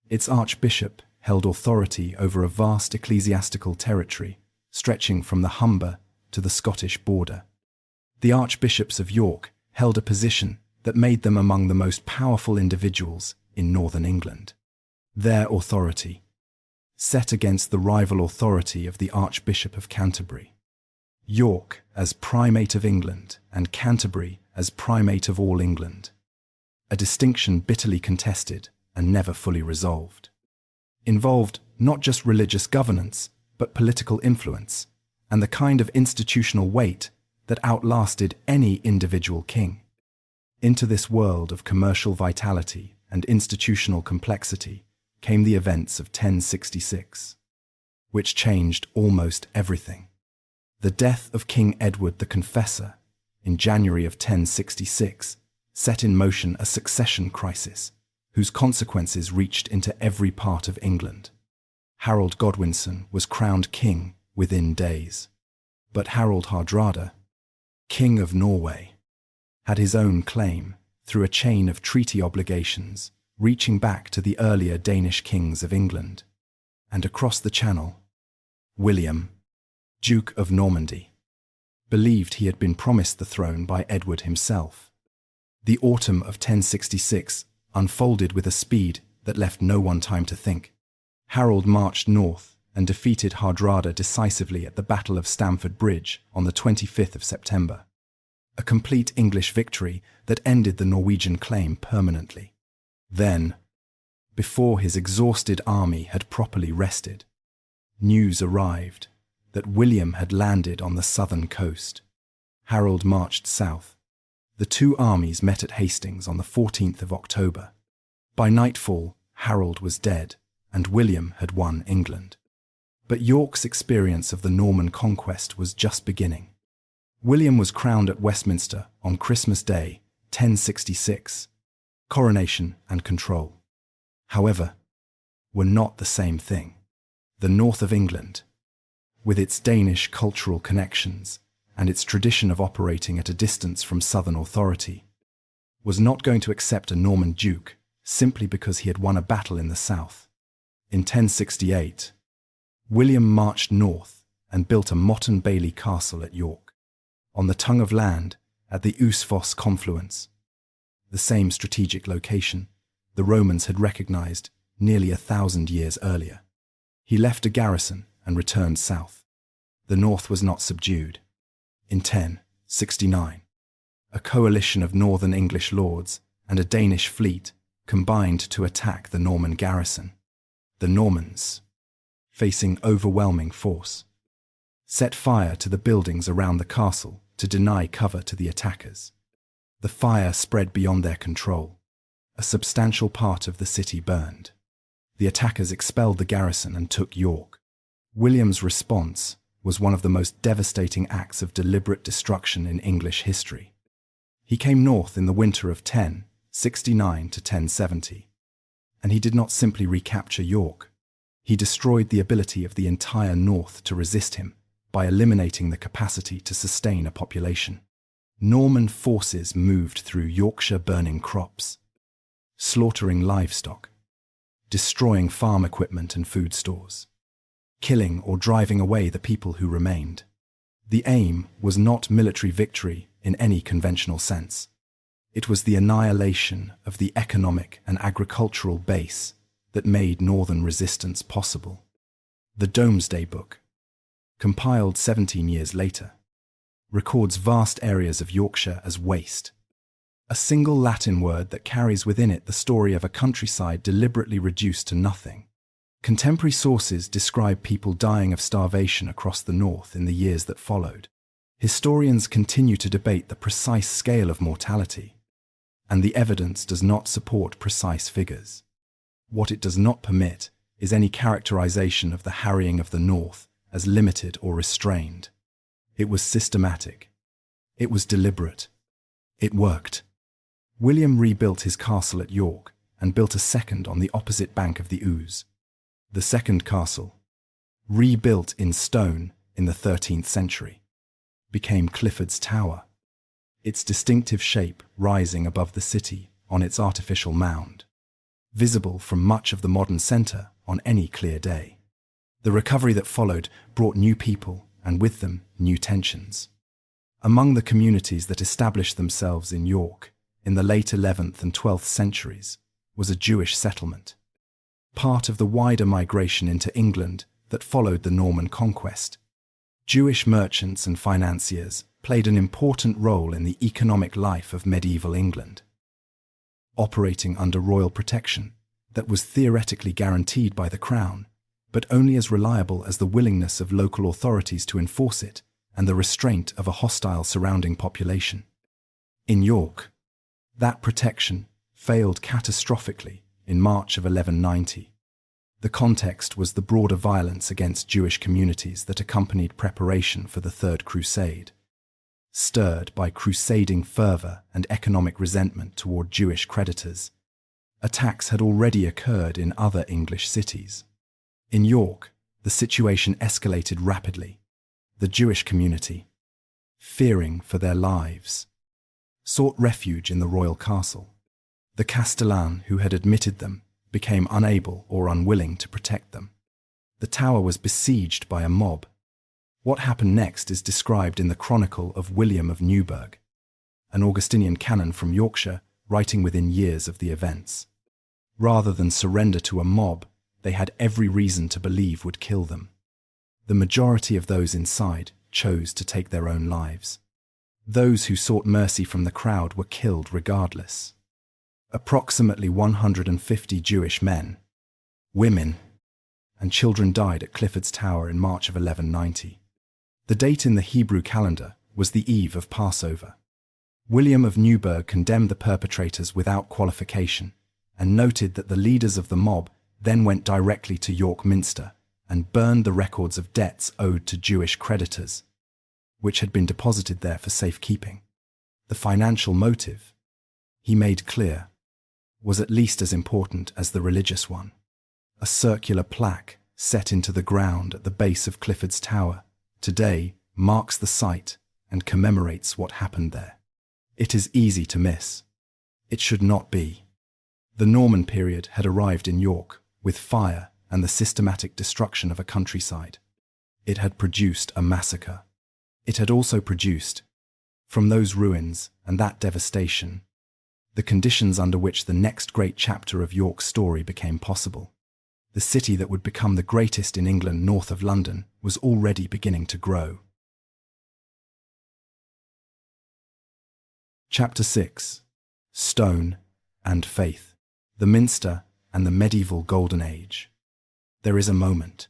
Its archbishop held authority over a vast ecclesiastical territory stretching from the Humber to the Scottish border. The archbishops of York held a position that made them among the most powerful individuals in northern England. Their authority, set against the rival authority of the Archbishop of Canterbury. York as primate of England and Canterbury as primate of all England. A distinction bitterly contested and never fully resolved. Involved not just religious governance, but political influence, and the kind of institutional weight that outlasted any individual king. Into this world of commercial vitality and institutional complexity came the events of 1066, which changed almost everything. The death of King Edward the Confessor in January of 1066 set in motion a succession crisis whose consequences reached into every part of England. Harold Godwinson was crowned king within days. But Harold Hardrada, King of Norway, had his own claim through a chain of treaty obligations reaching back to the earlier Danish kings of England. And across the Channel, William, Duke of Normandy, believed he had been promised the throne by Edward himself. The autumn of 1066 unfolded with a speed that left no one time to think. Harold marched north and defeated Hardrada decisively at the Battle of Stamford Bridge on the 25th of September. A complete English victory that ended the Norwegian claim permanently. Then, before his exhausted army had properly rested, news arrived that William had landed on the southern coast. Harold marched south. The two armies met at Hastings on the 14th of October. By nightfall, Harold was dead, and William had won England. But York's experience of the Norman Conquest was just beginning. William was crowned at Westminster on Christmas Day, 1066. Coronation and control, however, were not the same thing. The north of England, with its Danish cultural connections and its tradition of operating at a distance from southern authority, was not going to accept a Norman duke simply because he had won a battle in the south. In 1068, William marched north and built a Motte Bailey castle at York, on the tongue of land at the Ouse confluence. The same strategic location the Romans had recognized nearly 1,000 years earlier. He left a garrison and returned south. The north was not subdued. In 1069, a coalition of northern English lords and a Danish fleet combined to attack the Norman garrison. The Normans, facing overwhelming force, set fire to the buildings around the castle to deny cover to the attackers. The fire spread beyond their control. A substantial part of the city burned. The attackers expelled the garrison and took York. William's response was one of the most devastating acts of deliberate destruction in English history. He came north in the winter of 1069 to 1070, and he did not simply recapture York. He destroyed the ability of the entire north to resist him by eliminating the capacity to sustain a population. Norman forces moved through Yorkshire burning crops, slaughtering livestock, destroying farm equipment and food stores, killing or driving away the people who remained. The aim was not military victory in any conventional sense. It was the annihilation of the economic and agricultural base that made northern resistance possible. The Domesday Book, compiled 17 years later, records vast areas of Yorkshire as waste, a single Latin word that carries within it the story of a countryside deliberately reduced to nothing. Contemporary sources describe people dying of starvation across the north in the years that followed. Historians continue to debate the precise scale of mortality, and the evidence does not support precise figures. What it does not permit is any characterization of the harrying of the north as limited or restrained. It was systematic. It was deliberate. It worked. William rebuilt his castle at York and built a second on the opposite bank of the Ouse. The second castle, rebuilt in stone in the 13th century, became Clifford's Tower, its distinctive shape rising above the city on its artificial mound, visible from much of the modern centre on any clear day. The recovery that followed brought new people and with them new tensions. Among the communities that established themselves in York in the late 11th and 12th centuries was a Jewish settlement, part of the wider migration into England that followed the Norman Conquest. Jewish merchants and financiers played an important role in the economic life of medieval England, operating under royal protection that was theoretically guaranteed by the crown, but only as reliable as the willingness of local authorities to enforce it and the restraint of a hostile surrounding population. In York, that protection failed catastrophically in March of 1190. The context was the broader violence against Jewish communities that accompanied preparation for the Third Crusade. Stirred by crusading fervor and economic resentment toward Jewish creditors, attacks had already occurred in other English cities. In York, the situation escalated rapidly. The Jewish community, fearing for their lives, sought refuge in the royal castle. The castellan who had admitted them became unable or unwilling to protect them. The tower was besieged by a mob. What happened next is described in the Chronicle of William of Newburgh, an Augustinian canon from Yorkshire writing within years of the events. Rather than surrender to a mob they had every reason to believe would kill them, the majority of those inside chose to take their own lives. Those who sought mercy from the crowd were killed regardless. Approximately 150 Jewish men, women, and children died at Clifford's Tower in March of 1190. The date in the Hebrew calendar was the eve of Passover. William of Newburgh condemned the perpetrators without qualification and noted that the leaders of the mob then went directly to York Minster and burned the records of debts owed to Jewish creditors, which had been deposited there for safekeeping. The financial motive, he made clear, was at least as important as the religious one. A circular plaque set into the ground at the base of Clifford's Tower today marks the site and commemorates what happened there. It is easy to miss. It should not be. The Norman period had arrived in York with fire and the systematic destruction of a countryside. It had produced a massacre. It had also produced, from those ruins and that devastation, the conditions under which the next great chapter of York's story became possible. The city that would become the greatest in England north of London was already beginning to grow. Chapter 6. Stone and faith, the Minster and the medieval Golden Age. There is a moment.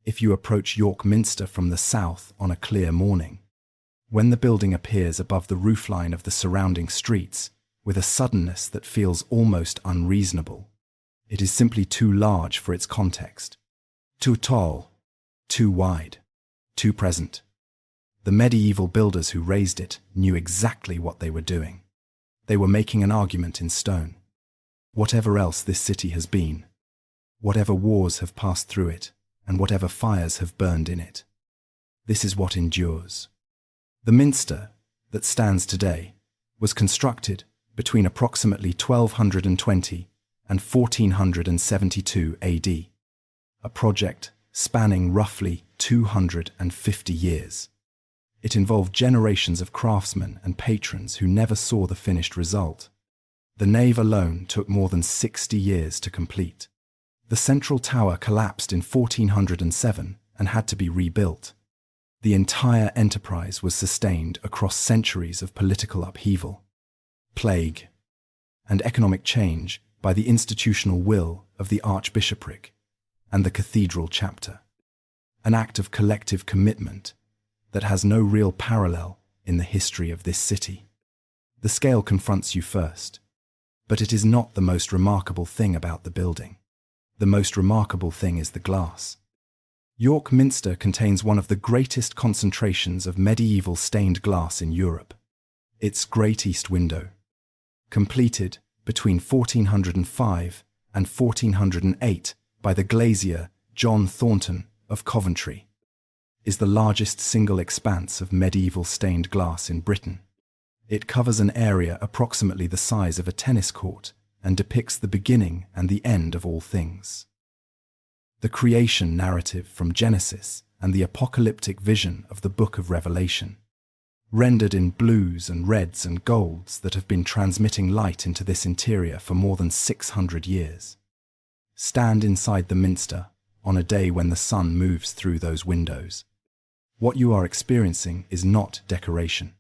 If you approach York Minster from the south on a clear morning, when the building appears above the roofline of the surrounding streets with a suddenness that feels almost unreasonable, it is simply too large for its context. Too tall, too wide, too present. The medieval builders who raised it knew exactly what they were doing. They were making an argument in stone. Whatever else this city has been, whatever wars have passed through it, and whatever fires have burned in it, this is what endures. The Minster, that stands today, was constructed between approximately 1220 and 1472 AD, a project spanning roughly 250 years. It involved generations of craftsmen and patrons who never saw the finished result. The nave alone took more than 60 years to complete. The central tower collapsed in 1407 and had to be rebuilt. The entire enterprise was sustained across centuries of political upheaval, plague, and economic change by the institutional will of the archbishopric and the cathedral chapter, an act of collective commitment that has no real parallel in the history of this city. The scale confronts you first, but it is not the most remarkable thing about the building. The most remarkable thing is the glass. York Minster contains one of the greatest concentrations of medieval stained glass in Europe. Its Great East Window, completed between 1405 and 1408 by the glazier John Thornton of Coventry, is the largest single expanse of medieval stained glass in Britain. It covers an area approximately the size of a tennis court and depicts the beginning and the end of all things. The creation narrative from Genesis and the apocalyptic vision of the Book of Revelation, rendered in blues and reds and golds that have been transmitting light into this interior for more than 600 years. Stand inside the Minster on a day when the sun moves through those windows. What you are experiencing is not decoration.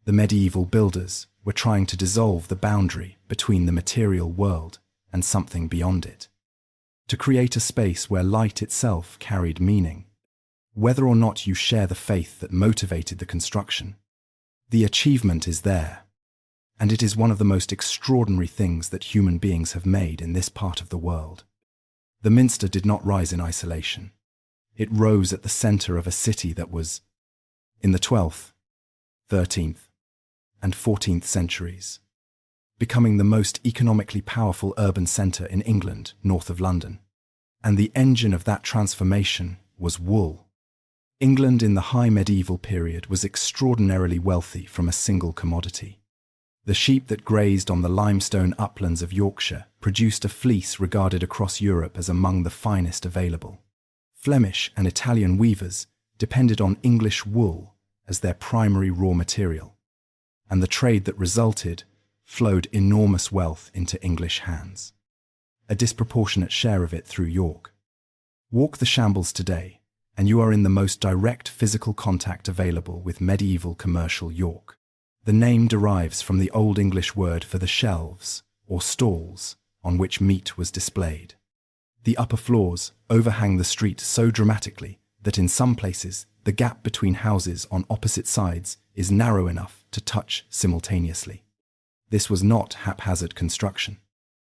The medieval builders were trying to dissolve the boundary between the material world and something beyond it, to create a space where light itself carried meaning. Whether or not you share the faith that motivated the construction, the achievement is there, and it is one of the most extraordinary things that human beings have made in this part of the world. The Minster did not rise in isolation. It rose at the center of a city that was, in the 12th, 13th, and 14th centuries, becoming the most economically powerful urban center in England, north of London. And the engine of that transformation was wool. England in the high medieval period was extraordinarily wealthy from a single commodity. The sheep that grazed on the limestone uplands of Yorkshire produced a fleece regarded across Europe as among the finest available. Flemish and Italian weavers depended on English wool as their primary raw material, and the trade that resulted flowed enormous wealth into English hands, a disproportionate share of it through York. Walk the shambles today, and you are in the most direct physical contact available with medieval commercial York. The name derives from the Old English word for the shelves, or stalls, on which meat was displayed. The upper floors overhang the street so dramatically that in some places the gap between houses on opposite sides is narrow enough to touch simultaneously. This was not haphazard construction.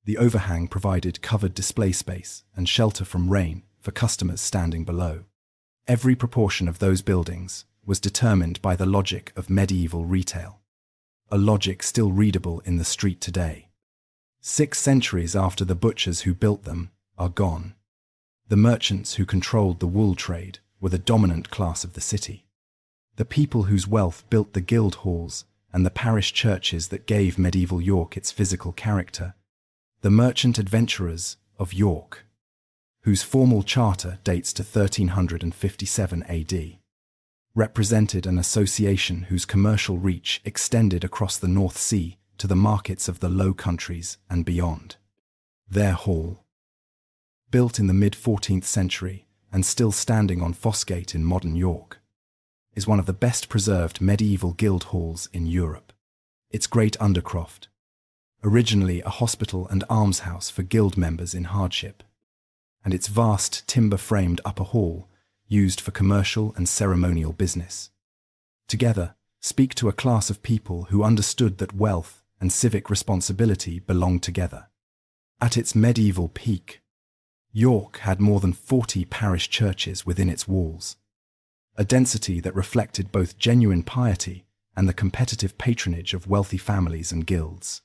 The overhang provided covered display space and shelter from rain for customers standing below. Every proportion of those buildings was determined by the logic of medieval retail, a logic still readable in the street today. 6 centuries after the butchers who built them are gone, the merchants who controlled the wool trade were the dominant class of the city. The people whose wealth built the guild halls and the parish churches that gave medieval York its physical character, the merchant adventurers of York, whose formal charter dates to 1357 AD, represented an association whose commercial reach extended across the North Sea to the markets of the Low Countries and beyond. Their hall, built in the mid-14th century and still standing on Fossgate in modern York, is one of the best preserved medieval guild halls in Europe. Its great undercroft, originally a hospital and almshouse for guild members in hardship, and its vast timber-framed upper hall used for commercial and ceremonial business. Together, speak to a class of people who understood that wealth and civic responsibility belonged together. At its medieval peak, York had more than 40 parish churches within its walls, a density that reflected both genuine piety and the competitive patronage of wealthy families and guilds,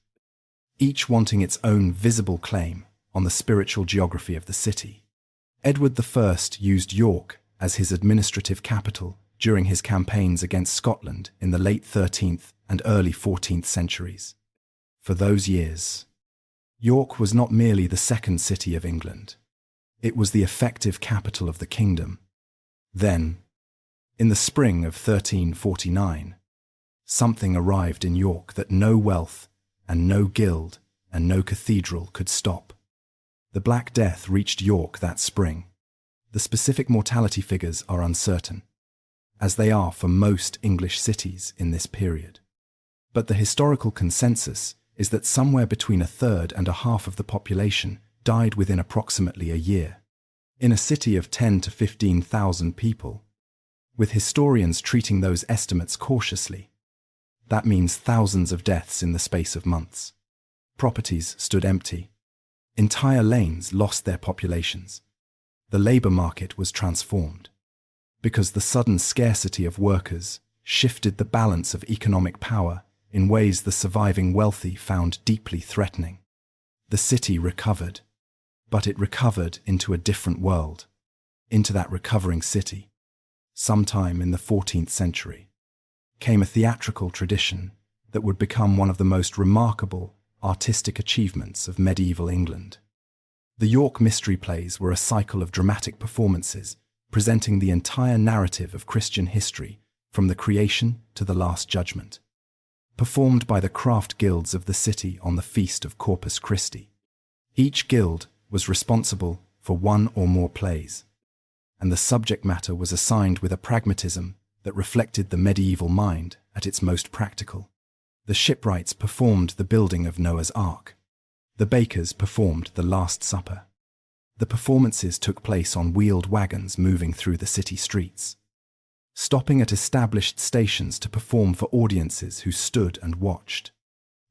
each wanting its own visible claim on the spiritual geography of the city. Edward I used York as his administrative capital during his campaigns against Scotland in the late 13th and early 14th centuries. For those years, York was not merely the second city of England. It was the effective capital of the kingdom. Then, in the spring of 1349, something arrived in York that no wealth and no guild and no cathedral could stop. The Black Death reached York that spring. The specific mortality figures are uncertain, as they are for most English cities in this period. But the historical consensus is that somewhere between a third and a half of the population died within approximately a year. In a city of 10 to 15,000 people, with historians treating those estimates cautiously, that means thousands of deaths in the space of months. Properties stood empty. Entire lanes lost their populations. The labor market was transformed, because the sudden scarcity of workers shifted the balance of economic power in ways the surviving wealthy found deeply threatening. The city recovered, but it recovered into a different world, into that recovering city. Sometime in the 14th century, came a theatrical tradition that would become one of the most remarkable artistic achievements of medieval England. The York Mystery Plays were a cycle of dramatic performances presenting the entire narrative of Christian history from the creation to the Last Judgment, performed by the craft guilds of the city on the Feast of Corpus Christi. Each guild was responsible for one or more plays, and the subject matter was assigned with a pragmatism that reflected the medieval mind at its most practical. The shipwrights performed the building of Noah's Ark. The bakers performed the Last Supper. The performances took place on wheeled wagons moving through the city streets, stopping at established stations to perform for audiences who stood and watched.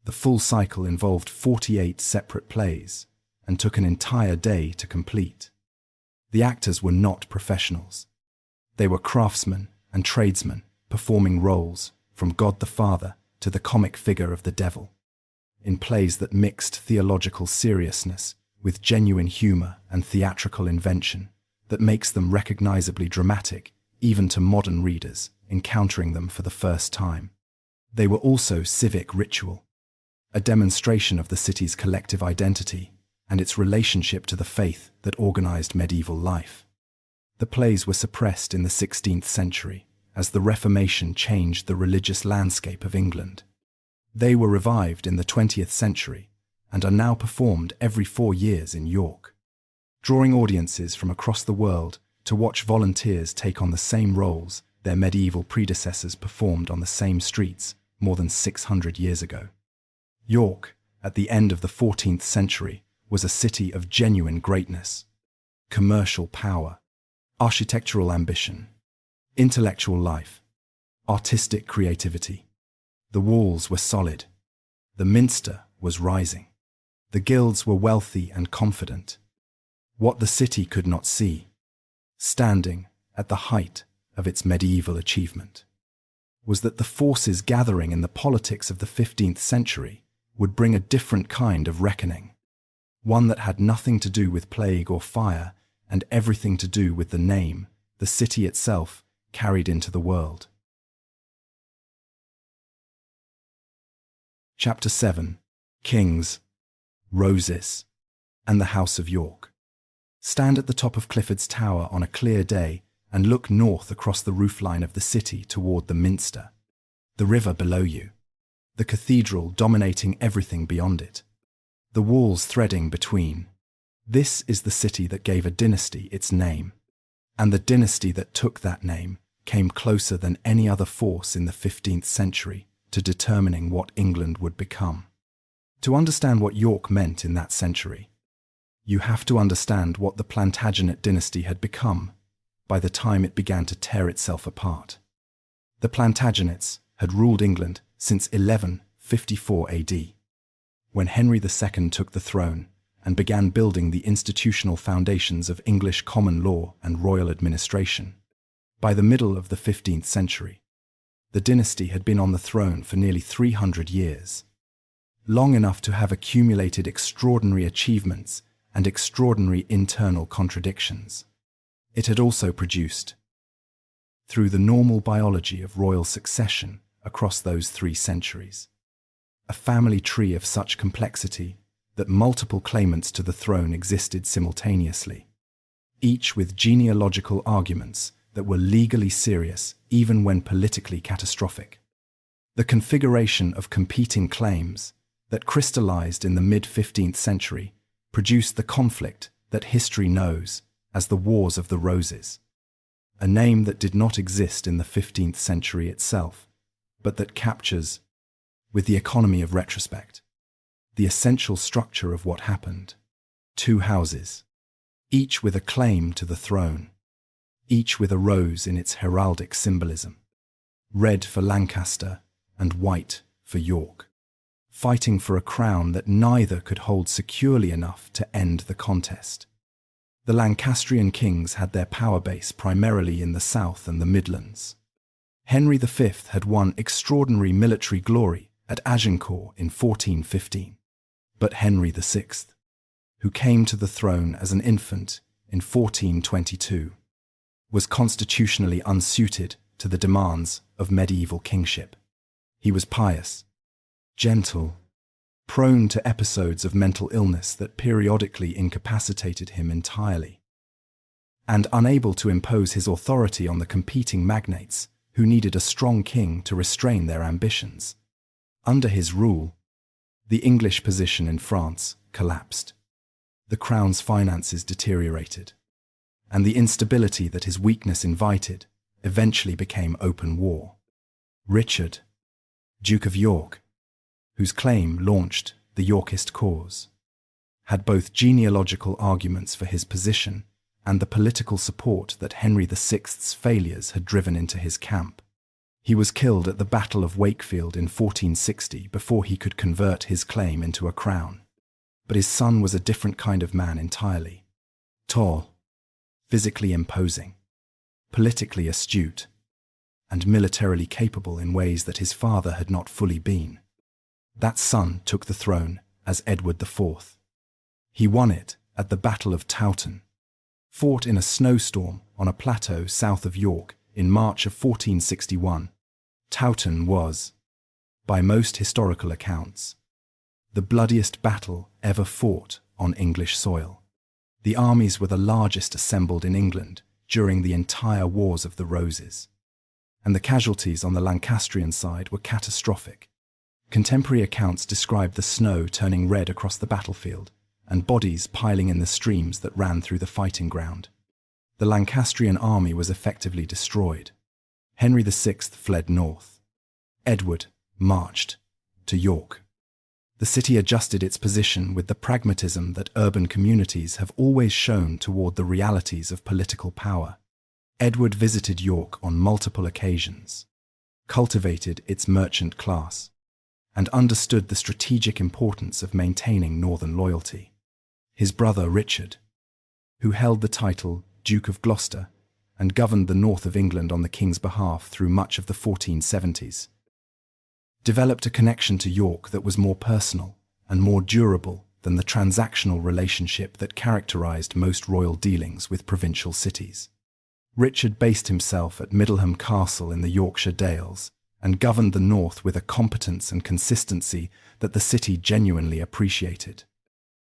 The full cycle involved 48 separate plays and took an entire day to complete. The actors were not professionals. They were craftsmen and tradesmen performing roles from God the Father to the comic figure of the devil, in plays that mixed theological seriousness with genuine humor and theatrical invention that makes them recognizably dramatic even to modern readers encountering them for the first time. They were also civic ritual, a demonstration of the city's collective identity and its relationship to the faith that organized medieval life. The plays were suppressed in the 16th century as the Reformation changed the religious landscape of England. They were revived in the 20th century and are now performed every 4 years in York, drawing audiences from across the world to watch volunteers take on the same roles their medieval predecessors performed on the same streets more than 600 years ago. York, at the end of the 14th century, was a city of genuine greatness, commercial power, architectural ambition, intellectual life, artistic creativity. The walls were solid. The Minster was rising. The guilds were wealthy and confident. What the city could not see, standing at the height of its medieval achievement, was that the forces gathering in the politics of the 15th century would bring a different kind of reckoning, one that had nothing to do with plague or fire and everything to do with the name the city itself carried into the world. Chapter 7. Kings, Roses, and the House of York. Stand at the top of Clifford's Tower on a clear day and look north across the roofline of the city toward the Minster, the river below you, the cathedral dominating everything beyond it, the walls threading between. This is the city that gave a dynasty its name, and the dynasty that took that name came closer than any other force in the 15th century to determining what England would become. To understand what York meant in that century, you have to understand what the Plantagenet dynasty had become by the time it began to tear itself apart. The Plantagenets had ruled England since 1154 AD, when Henry II took the throne and began building the institutional foundations of English common law and royal administration. By the middle of the 15th century, the dynasty had been on the throne for nearly 300 years, long enough to have accumulated extraordinary achievements and extraordinary internal contradictions. It had also produced, through the normal biology of royal succession across those 3 centuries, a family tree of such complexity that multiple claimants to the throne existed simultaneously, each with genealogical arguments that were legally serious even when politically catastrophic. The configuration of competing claims that crystallized in the mid-15th century produced the conflict that history knows as the Wars of the Roses, a name that did not exist in the 15th century itself, but that captures, with the economy of retrospect, the essential structure of what happened. 2 houses, each with a claim to the throne, each with a rose in its heraldic symbolism, red for Lancaster and white for York, fighting for a crown that neither could hold securely enough to end the contest. The Lancastrian kings had their power base primarily in the south and the Midlands. Henry V had won extraordinary military glory at Agincourt in 1415, but Henry VI, who came to the throne as an infant in 1422, was constitutionally unsuited to the demands of medieval kingship. He was pious, gentle, prone to episodes of mental illness that periodically incapacitated him entirely, and unable to impose his authority on the competing magnates who needed a strong king to restrain their ambitions. Under his rule, the English position in France collapsed. The crown's finances deteriorated, and the instability that his weakness invited eventually became open war. Richard, Duke of York, whose claim launched the Yorkist cause, had both genealogical arguments for his position and the political support that Henry VI's failures had driven into his camp. He was killed at the Battle of Wakefield in 1460 before he could convert his claim into a crown. But his son was a different kind of man entirely. Tall, physically imposing, politically astute, and militarily capable in ways that his father had not fully been. That son took the throne as Edward IV. He won it at the Battle of Towton, fought in a snowstorm on a plateau south of York in March of 1461. Towton was, by most historical accounts, the bloodiest battle ever fought on English soil. The armies were the largest assembled in England during the entire Wars of the Roses, and the casualties on the Lancastrian side were catastrophic. Contemporary accounts describe the snow turning red across the battlefield and bodies piling in the streams that ran through the fighting ground. The Lancastrian army was effectively destroyed. Henry VI fled north. Edward marched to York. The city adjusted its position with the pragmatism that urban communities have always shown toward the realities of political power. Edward visited York on multiple occasions, cultivated its merchant class, and understood the strategic importance of maintaining northern loyalty. His brother Richard, who held the title Duke of Gloucester and governed the north of England on the king's behalf through much of the 1470s, developed a connection to York that was more personal and more durable than the transactional relationship that characterized most royal dealings with provincial cities. Richard based himself at Middleham Castle in the Yorkshire Dales and governed the north with a competence and consistency that the city genuinely appreciated.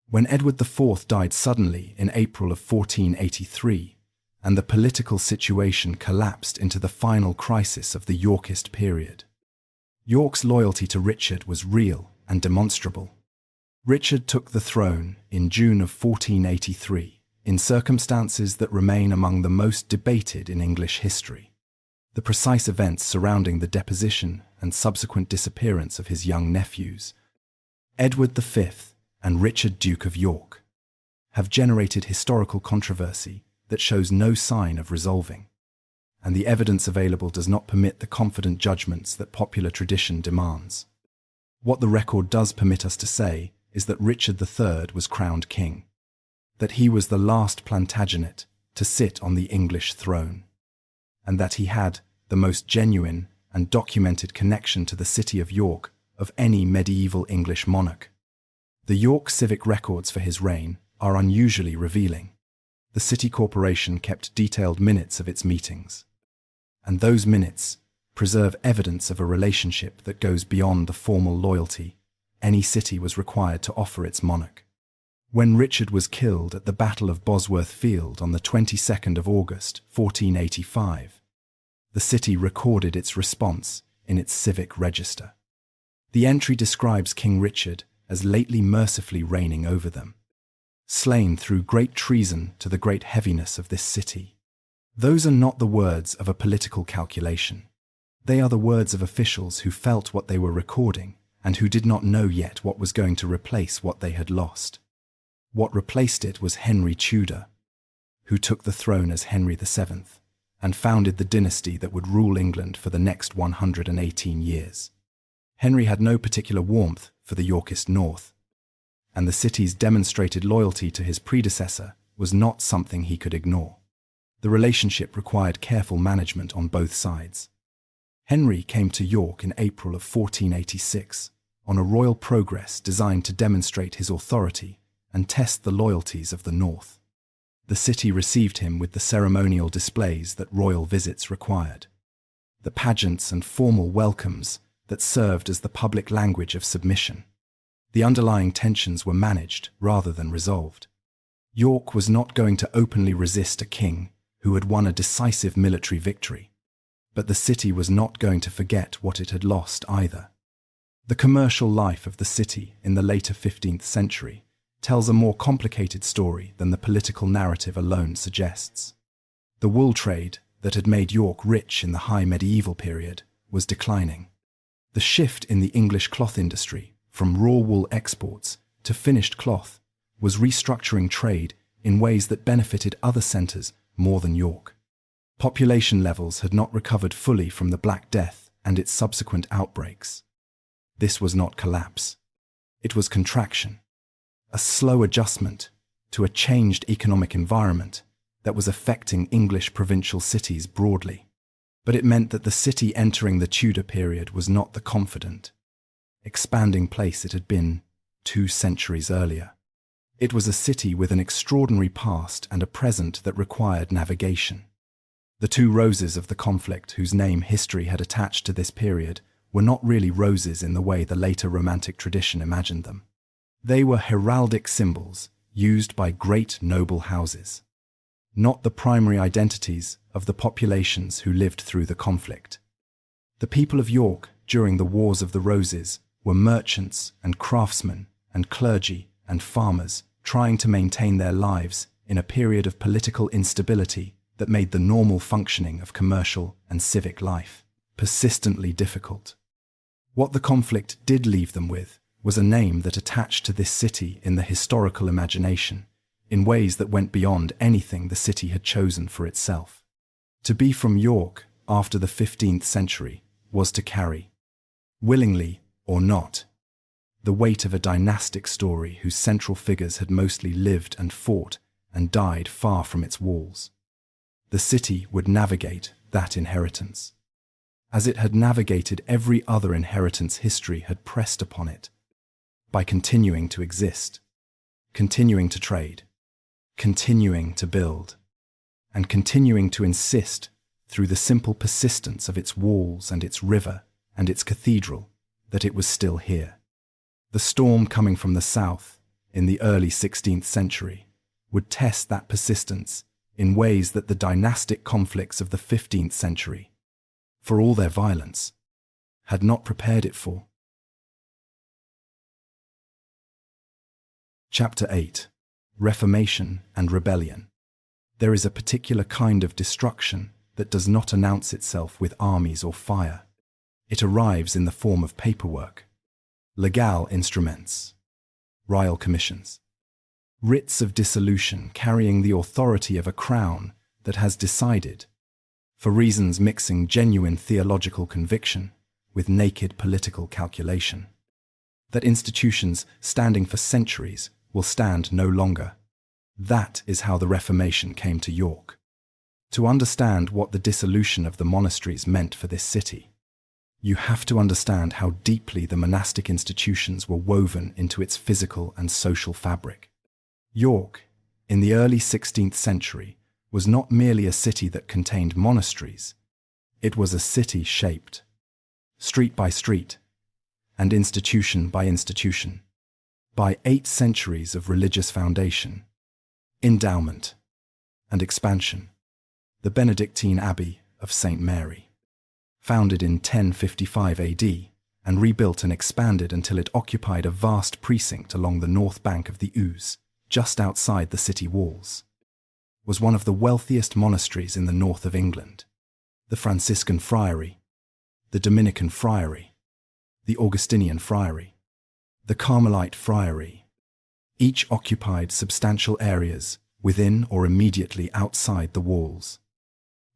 When Edward IV died suddenly in April of 1483, and the political situation collapsed into the final crisis of the Yorkist period, York's loyalty to Richard was real and demonstrable. Richard took the throne in June of 1483, in circumstances that remain among the most debated in English history. The precise events surrounding the deposition and subsequent disappearance of his young nephews, Edward V and Richard, Duke of York, have generated historical controversy that shows no sign of resolving, and the evidence available does not permit the confident judgments that popular tradition demands. What the record does permit us to say is that Richard III was crowned king, that he was the last Plantagenet to sit on the English throne, and that he had the most genuine and documented connection to the city of York of any medieval English monarch. The York civic records for his reign are unusually revealing. The city corporation kept detailed minutes of its meetings, and those minutes preserve evidence of a relationship that goes beyond the formal loyalty any city was required to offer its monarch. When Richard was killed at the Battle of Bosworth Field on the 22nd of August, 1485, the city recorded its response in its civic register. The entry describes King Richard as lately mercifully reigning over them, slain through great treason to the great heaviness of this city. Those are not the words of a political calculation. They are the words of officials who felt what they were recording and who did not know yet what was going to replace what they had lost. What replaced it was Henry Tudor, who took the throne as Henry VII and founded the dynasty that would rule England for the next 118 years. Henry had no particular warmth for the Yorkist North, and the city's demonstrated loyalty to his predecessor was not something he could ignore. The relationship required careful management on both sides. Henry came to York in April of 1486 on a royal progress designed to demonstrate his authority and test the loyalties of the North. The city received him with the ceremonial displays that royal visits required, the pageants and formal welcomes that served as the public language of submission. The underlying tensions were managed rather than resolved. York was not going to openly resist a king who had won a decisive military victory, but the city was not going to forget what it had lost either. The commercial life of the city in the later 15th century tells a more complicated story than the political narrative alone suggests. The wool trade that had made York rich in the high medieval period was declining. The shift in the English cloth industry from raw wool exports to finished cloth was restructuring trade in ways that benefited other centres more than York. Population levels had not recovered fully from the Black Death and its subsequent outbreaks. This was not collapse. It was contraction, a slow adjustment to a changed economic environment that was affecting English provincial cities broadly. But it meant that the city entering the Tudor period was not the confident, expanding place it had been 2 centuries earlier. It was a city with an extraordinary past and a present that required navigation. The two roses of the conflict whose name history had attached to this period were not really roses in the way the later Romantic tradition imagined them. They were heraldic symbols used by great noble houses, not the primary identities of the populations who lived through the conflict. The people of York during the Wars of the Roses were merchants and craftsmen and clergy and farmers trying to maintain their lives in a period of political instability that made the normal functioning of commercial and civic life persistently difficult. What the conflict did leave them with was a name that attached to this city in the historical imagination in ways that went beyond anything the city had chosen for itself. To be from York after the 15th century was to carry, willingly or not, the weight of a dynastic story whose central figures had mostly lived and fought and died far from its walls. The city would navigate that inheritance, as it had navigated every other inheritance history had pressed upon it, by continuing to exist, continuing to trade, continuing to build, and continuing to insist through the simple persistence of its walls and its river and its cathedral that it was still here. The storm coming from the south in the early 16th century would test that persistence in ways that the dynastic conflicts of the 15th century, for all their violence, had not prepared it for. Chapter 8. Reformation and Rebellion. There is a particular kind of destruction that does not announce itself with armies or fire. It arrives in the form of paperwork. Legale instruments. Royal commissions. Writs of dissolution carrying the authority of a crown that has decided, for reasons mixing genuine theological conviction with naked political calculation, that institutions standing for centuries will stand no longer. That is how the Reformation came to York. To understand what the dissolution of the monasteries meant for this city, you have to understand how deeply the monastic institutions were woven into its physical and social fabric. York, in the early 16th century, was not merely a city that contained monasteries. It was a city shaped, street by street, and institution by institution, by 8 centuries of religious foundation, endowment, and expansion. The Benedictine Abbey of St. Mary, founded in 1055 AD and rebuilt and expanded until it occupied a vast precinct along the north bank of the Ouse, just outside the city walls, was one of the wealthiest monasteries in the north of England. The Franciscan Friary, the Dominican Friary, the Augustinian Friary, the Carmelite Friary, each occupied substantial areas within or immediately outside the walls.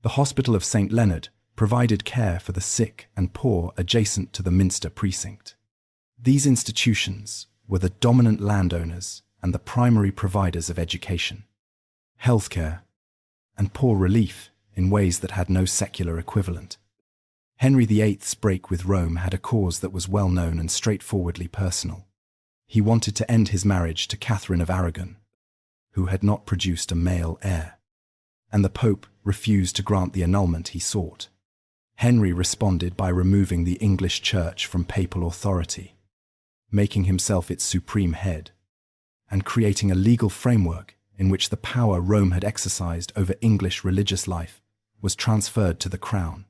The Hospital of St. Leonard provided care for the sick and poor adjacent to the Minster precinct. These institutions were the dominant landowners and the primary providers of education, healthcare, and poor relief in ways that had no secular equivalent. Henry VIII's break with Rome had a cause that was well known and straightforwardly personal. He wanted to end his marriage to Catherine of Aragon, who had not produced a male heir, and the Pope refused to grant the annulment he sought. Henry responded by removing the English Church from papal authority, making himself its supreme head, and creating a legal framework in which the power Rome had exercised over English religious life was transferred to the crown.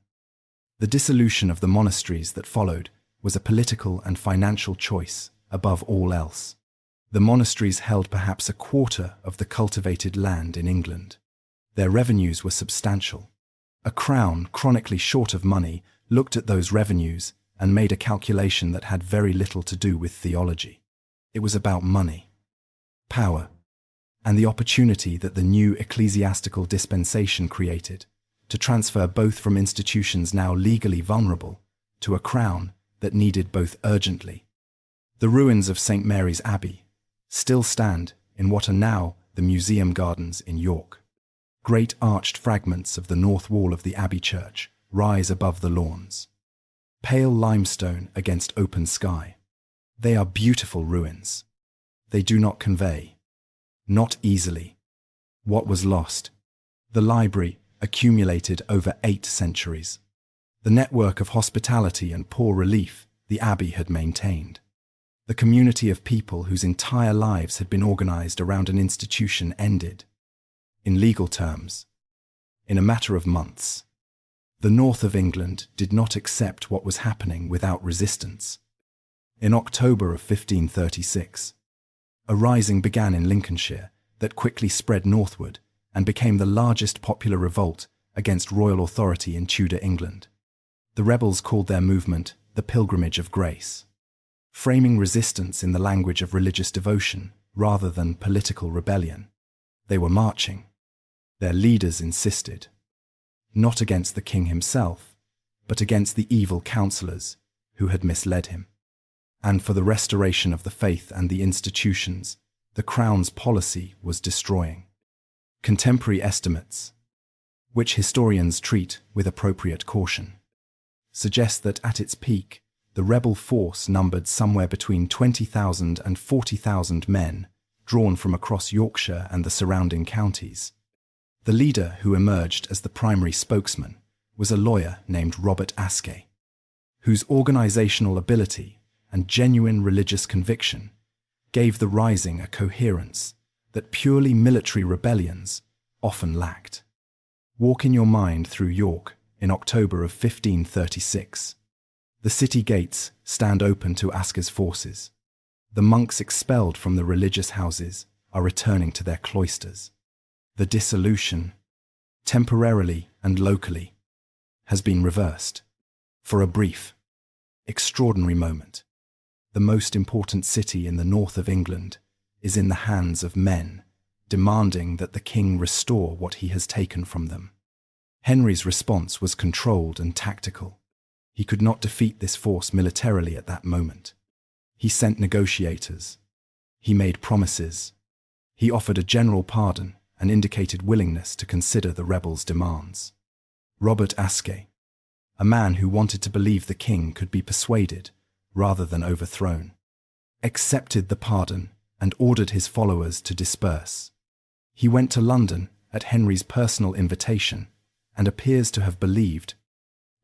The dissolution of the monasteries that followed was a political and financial choice above all else. The monasteries held perhaps a quarter of the cultivated land in England. Their revenues were substantial. A crown, chronically short of money, looked at those revenues and made a calculation that had very little to do with theology. It was about money, power, and the opportunity that the new ecclesiastical dispensation created to transfer both from institutions now legally vulnerable to a crown that needed both urgently. The ruins of St. Mary's Abbey still stand in what are now the Museum Gardens in York. Great arched fragments of the north wall of the Abbey Church rise above the lawns, pale limestone against open sky. They are beautiful ruins. They do not convey, not easily, what was lost. The library accumulated over 8 centuries. The network of hospitality and poor relief the Abbey had maintained. The community of people whose entire lives had been organized around an institution ended, in legal terms, in a matter of months. The north of England did not accept what was happening without resistance. In October of 1536, a rising began in Lincolnshire that quickly spread northward and became the largest popular revolt against royal authority in Tudor England. The rebels called their movement the Pilgrimage of Grace, framing resistance in the language of religious devotion rather than political rebellion. They were marching. Their leaders insisted, not against the king himself, but against the evil counsellors who had misled him, and for the restoration of the faith and the institutions the crown's policy was destroying. Contemporary estimates, which historians treat with appropriate caution, suggest that at its peak, the rebel force numbered somewhere between 20,000 and 40,000 men, drawn from across Yorkshire and the surrounding counties. The leader who emerged as the primary spokesman was a lawyer named Robert Askey, whose organizational ability and genuine religious conviction gave the rising a coherence that purely military rebellions often lacked. Walk in your mind through York in October of 1536. The city gates stand open to Askey's forces. The monks expelled from the religious houses are returning to their cloisters. The dissolution, temporarily and locally, has been reversed. For a brief, extraordinary moment, the most important city in the north of England, is in the hands of men, demanding that the king restore what he has taken from them. Henry's response was controlled and tactical. He could not defeat this force militarily at that moment. He sent negotiators. He made promises. He offered a general pardon and indicated willingness to consider the rebels' demands. Robert Ascay, a man who wanted to believe the king could be persuaded rather than overthrown, accepted the pardon and ordered his followers to disperse. He went to London at Henry's personal invitation and appears to have believed,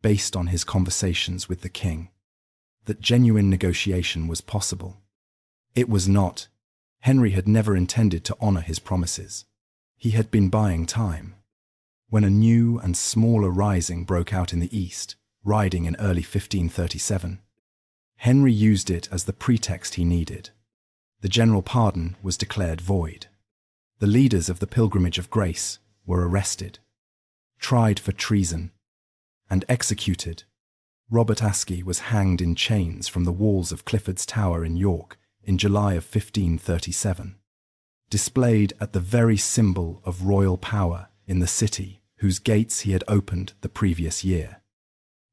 based on his conversations with the king, that genuine negotiation was possible. It was not. Henry had never intended to honor his promises. He had been buying time. When a new and smaller rising broke out in the east, riding in early 1537, Henry used it as the pretext he needed. The general pardon was declared void. The leaders of the Pilgrimage of Grace were arrested, tried for treason, and executed. Robert Ascay was hanged in chains from the walls of Clifford's Tower in York in July of 1537, displayed at the very symbol of royal power in the city whose gates he had opened the previous year.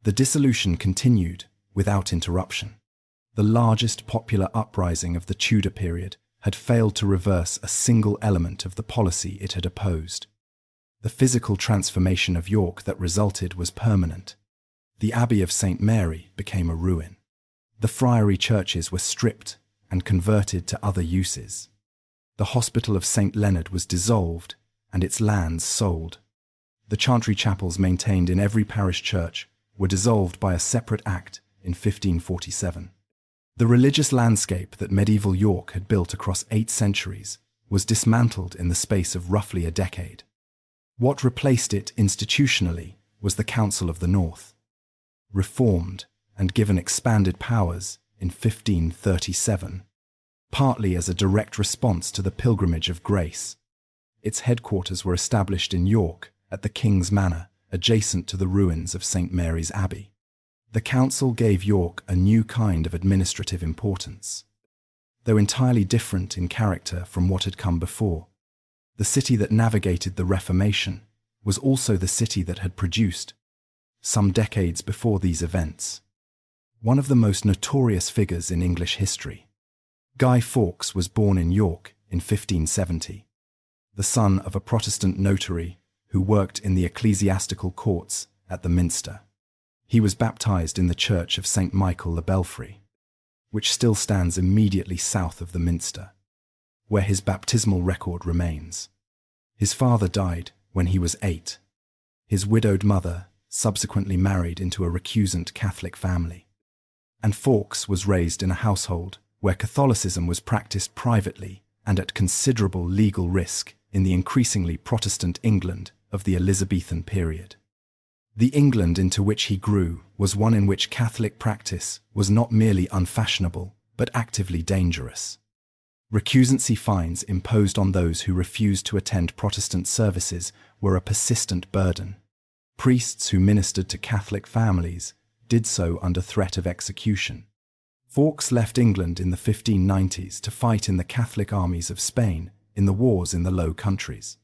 The dissolution continued without interruption. The largest popular uprising of the Tudor period had failed to reverse a single element of the policy it had opposed. The physical transformation of York that resulted was permanent. The Abbey of St. Mary became a ruin. The friary churches were stripped and converted to other uses. The Hospital of St. Leonard was dissolved and its lands sold. The chantry chapels maintained in every parish church were dissolved by a separate act in 1547. The religious landscape that medieval York had built across 8 centuries was dismantled in the space of roughly a decade. What replaced it institutionally was the Council of the North, reformed and given expanded powers in 1537, partly as a direct response to the Pilgrimage of Grace. Its headquarters were established in York at the King's Manor, adjacent to the ruins of St. Mary's Abbey. The council gave York a new kind of administrative importance. Though entirely different in character from what had come before, the city that navigated the Reformation was also the city that had produced, some decades before these events, one of the most notorious figures in English history. Guy Fawkes was born in York in 1570, the son of a Protestant notary who worked in the ecclesiastical courts at the Minster. He was baptized in the church of St. Michael the Belfry, which still stands immediately south of the Minster, where his baptismal record remains. His father died when he was 8. His widowed mother subsequently married into a recusant Catholic family, and Fawkes was raised in a household where Catholicism was practiced privately and at considerable legal risk in the increasingly Protestant England of the Elizabethan period. The England into which he grew was one in which Catholic practice was not merely unfashionable, but actively dangerous. Recusancy fines imposed on those who refused to attend Protestant services were a persistent burden. Priests who ministered to Catholic families did so under threat of execution. Fawkes left England in the 1590s to fight in the Catholic armies of Spain in the wars in the Low Countries,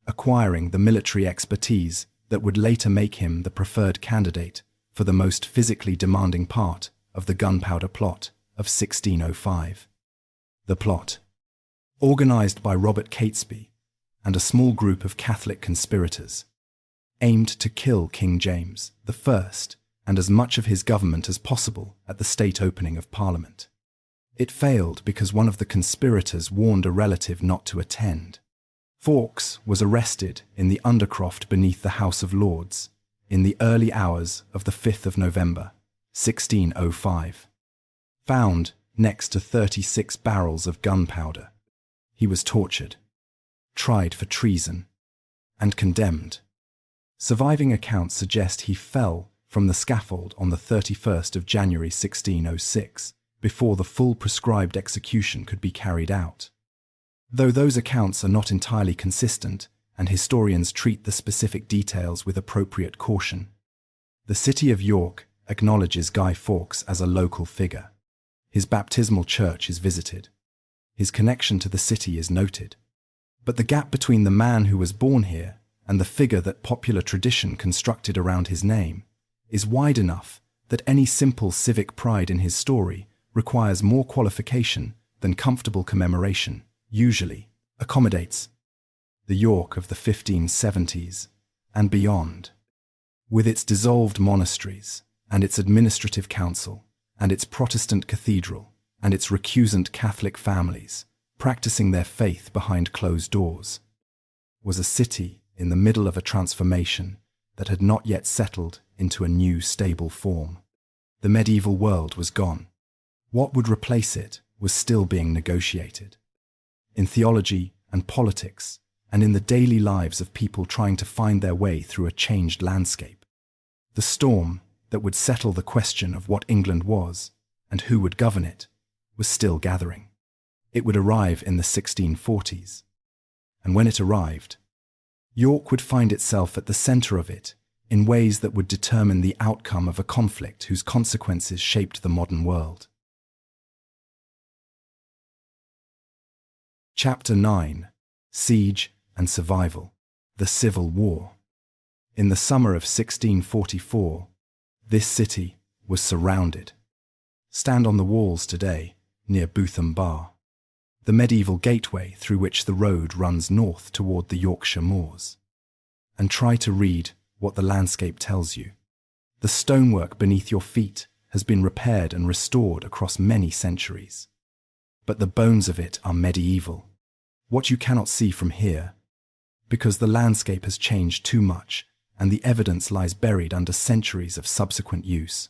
acquiring the military expertise that would later make him the preferred candidate for the most physically demanding part of the Gunpowder Plot of 1605. The plot, organized by Robert Catesby and a small group of Catholic conspirators, aimed to kill King James I and as much of his government as possible at the state opening of Parliament. It failed because one of the conspirators warned a relative not to attend. Fawkes was arrested in the Undercroft beneath the House of Lords in the early hours of the 5th of November, 1605. Found next to 36 barrels of gunpowder, he was tortured, tried for treason, and condemned. Surviving accounts suggest he fell from the scaffold on the 31st of January 1606, before the full prescribed execution could be carried out. Though those accounts are not entirely consistent, and historians treat the specific details with appropriate caution, the city of York acknowledges Guy Fawkes as a local figure. His baptismal church is visited. His connection to the city is noted. But the gap between the man who was born here and the figure that popular tradition constructed around his name is wide enough that any simple civic pride in his story requires more qualification than comfortable commemoration usually accommodates. The York of the 1570s and beyond, with its dissolved monasteries and its administrative council and its Protestant cathedral and its recusant Catholic families practicing their faith behind closed doors, was a city in the middle of a transformation that had not yet settled into a new stable form. The medieval world was gone. What would replace it was still being negotiated. In theology and politics, and in the daily lives of people trying to find their way through a changed landscape, the storm that would settle the question of what England was and who would govern it was still gathering. It would arrive in the 1640s. And when it arrived, York would find itself at the centre of it in ways that would determine the outcome of a conflict whose consequences shaped the modern world. Chapter 9: Siege and Survival. The Civil War. In the summer of 1644, this city was surrounded. Stand on the walls today, near Bootham Bar, the medieval gateway through which the road runs north toward the Yorkshire moors, and try to read what the landscape tells you. The stonework beneath your feet has been repaired and restored across many centuries, but the bones of it are medieval, what you cannot see from here, because the landscape has changed too much and the evidence lies buried under centuries of subsequent use,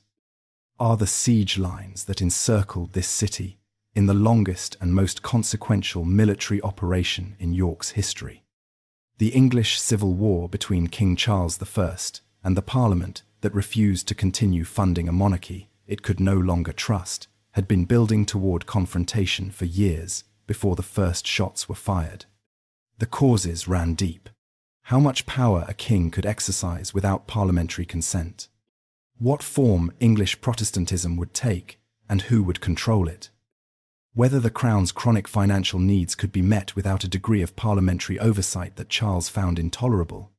are the siege lines that encircled this city in the longest and most consequential military operation in York's history. The English Civil War between King Charles I and the Parliament that refused to continue funding a monarchy it could no longer trust had been building toward confrontation for years before the first shots were fired. The causes ran deep. How much power a king could exercise without parliamentary consent. What form English Protestantism would take and who would control it. Whether the Crown's chronic financial needs could be met without a degree of parliamentary oversight that Charles found intolerable.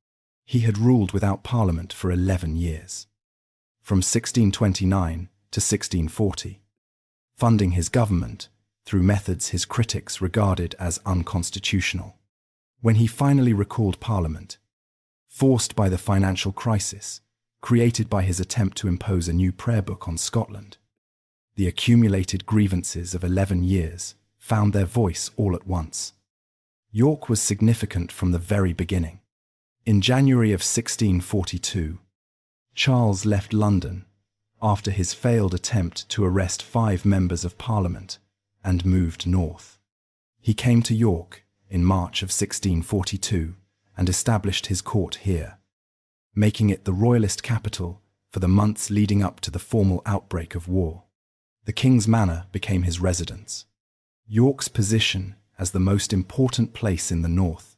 He had ruled without Parliament for 11 years. From 1629 to 1640. Funding his government through methods his critics regarded as unconstitutional. When he finally recalled Parliament, forced by the financial crisis created by his attempt to impose a new prayer book on Scotland, the accumulated grievances of 11 years found their voice all at once. York was significant from the very beginning. In January of 1642, Charles left London after his failed attempt to arrest 5 members of Parliament and moved north. He came to York in March of 1642 and established his court here, making it the royalist capital for the months leading up to the formal outbreak of war. The King's Manor became his residence. York's position as the most important place in the north,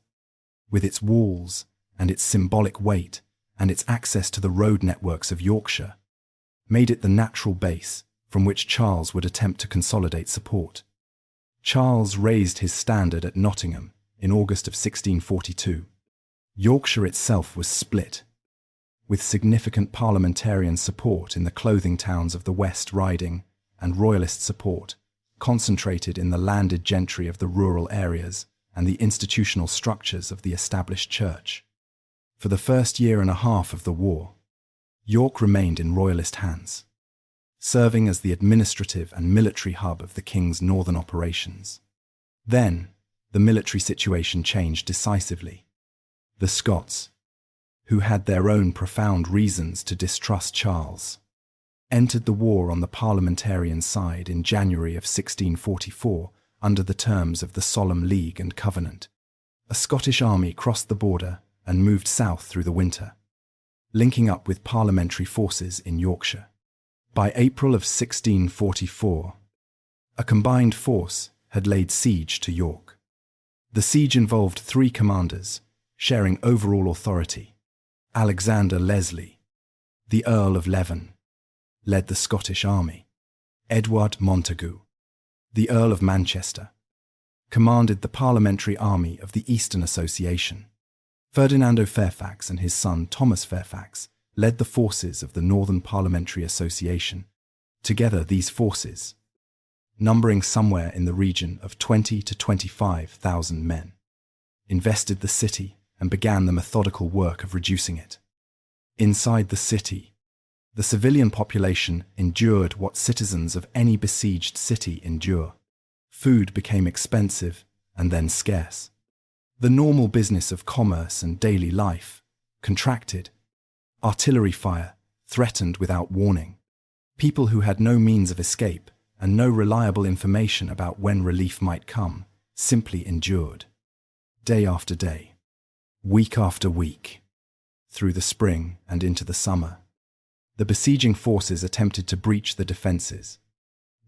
with its walls and its symbolic weight and its access to the road networks of Yorkshire, made it the natural base from which Charles would attempt to consolidate support. Charles raised his standard at Nottingham in August of 1642. Yorkshire itself was split, with significant parliamentarian support in the clothing towns of the West Riding and royalist support concentrated in the landed gentry of the rural areas and the institutional structures of the established church. For the first year and a half of the war, York remained in royalist hands, serving as the administrative and military hub of the king's northern operations. Then, the military situation changed decisively. The Scots, who had their own profound reasons to distrust Charles, entered the war on the parliamentarian side in January of 1644 under the terms of the Solemn League and Covenant. A Scottish army crossed the border and moved south through the winter, linking up with parliamentary forces in Yorkshire. By April of 1644, a combined force had laid siege to York. The siege involved 3 commanders sharing overall authority. Alexander Leslie, the Earl of Leven, led the Scottish army. Edward Montagu, the Earl of Manchester, commanded the parliamentary army of the Eastern Association. Ferdinando Fairfax and his son Thomas Fairfax led the forces of the Northern Parliamentary Association. Together, these forces, numbering somewhere in the region of 20 to 25,000 men, invested the city and began the methodical work of reducing it. Inside the city, the civilian population endured what citizens of any besieged city endure. Food became expensive and then scarce. The normal business of commerce and daily life contracted. Artillery fire threatened without warning. People who had no means of escape and no reliable information about when relief might come simply endured. Day after day, week after week, through the spring and into the summer, the besieging forces attempted to breach the defences.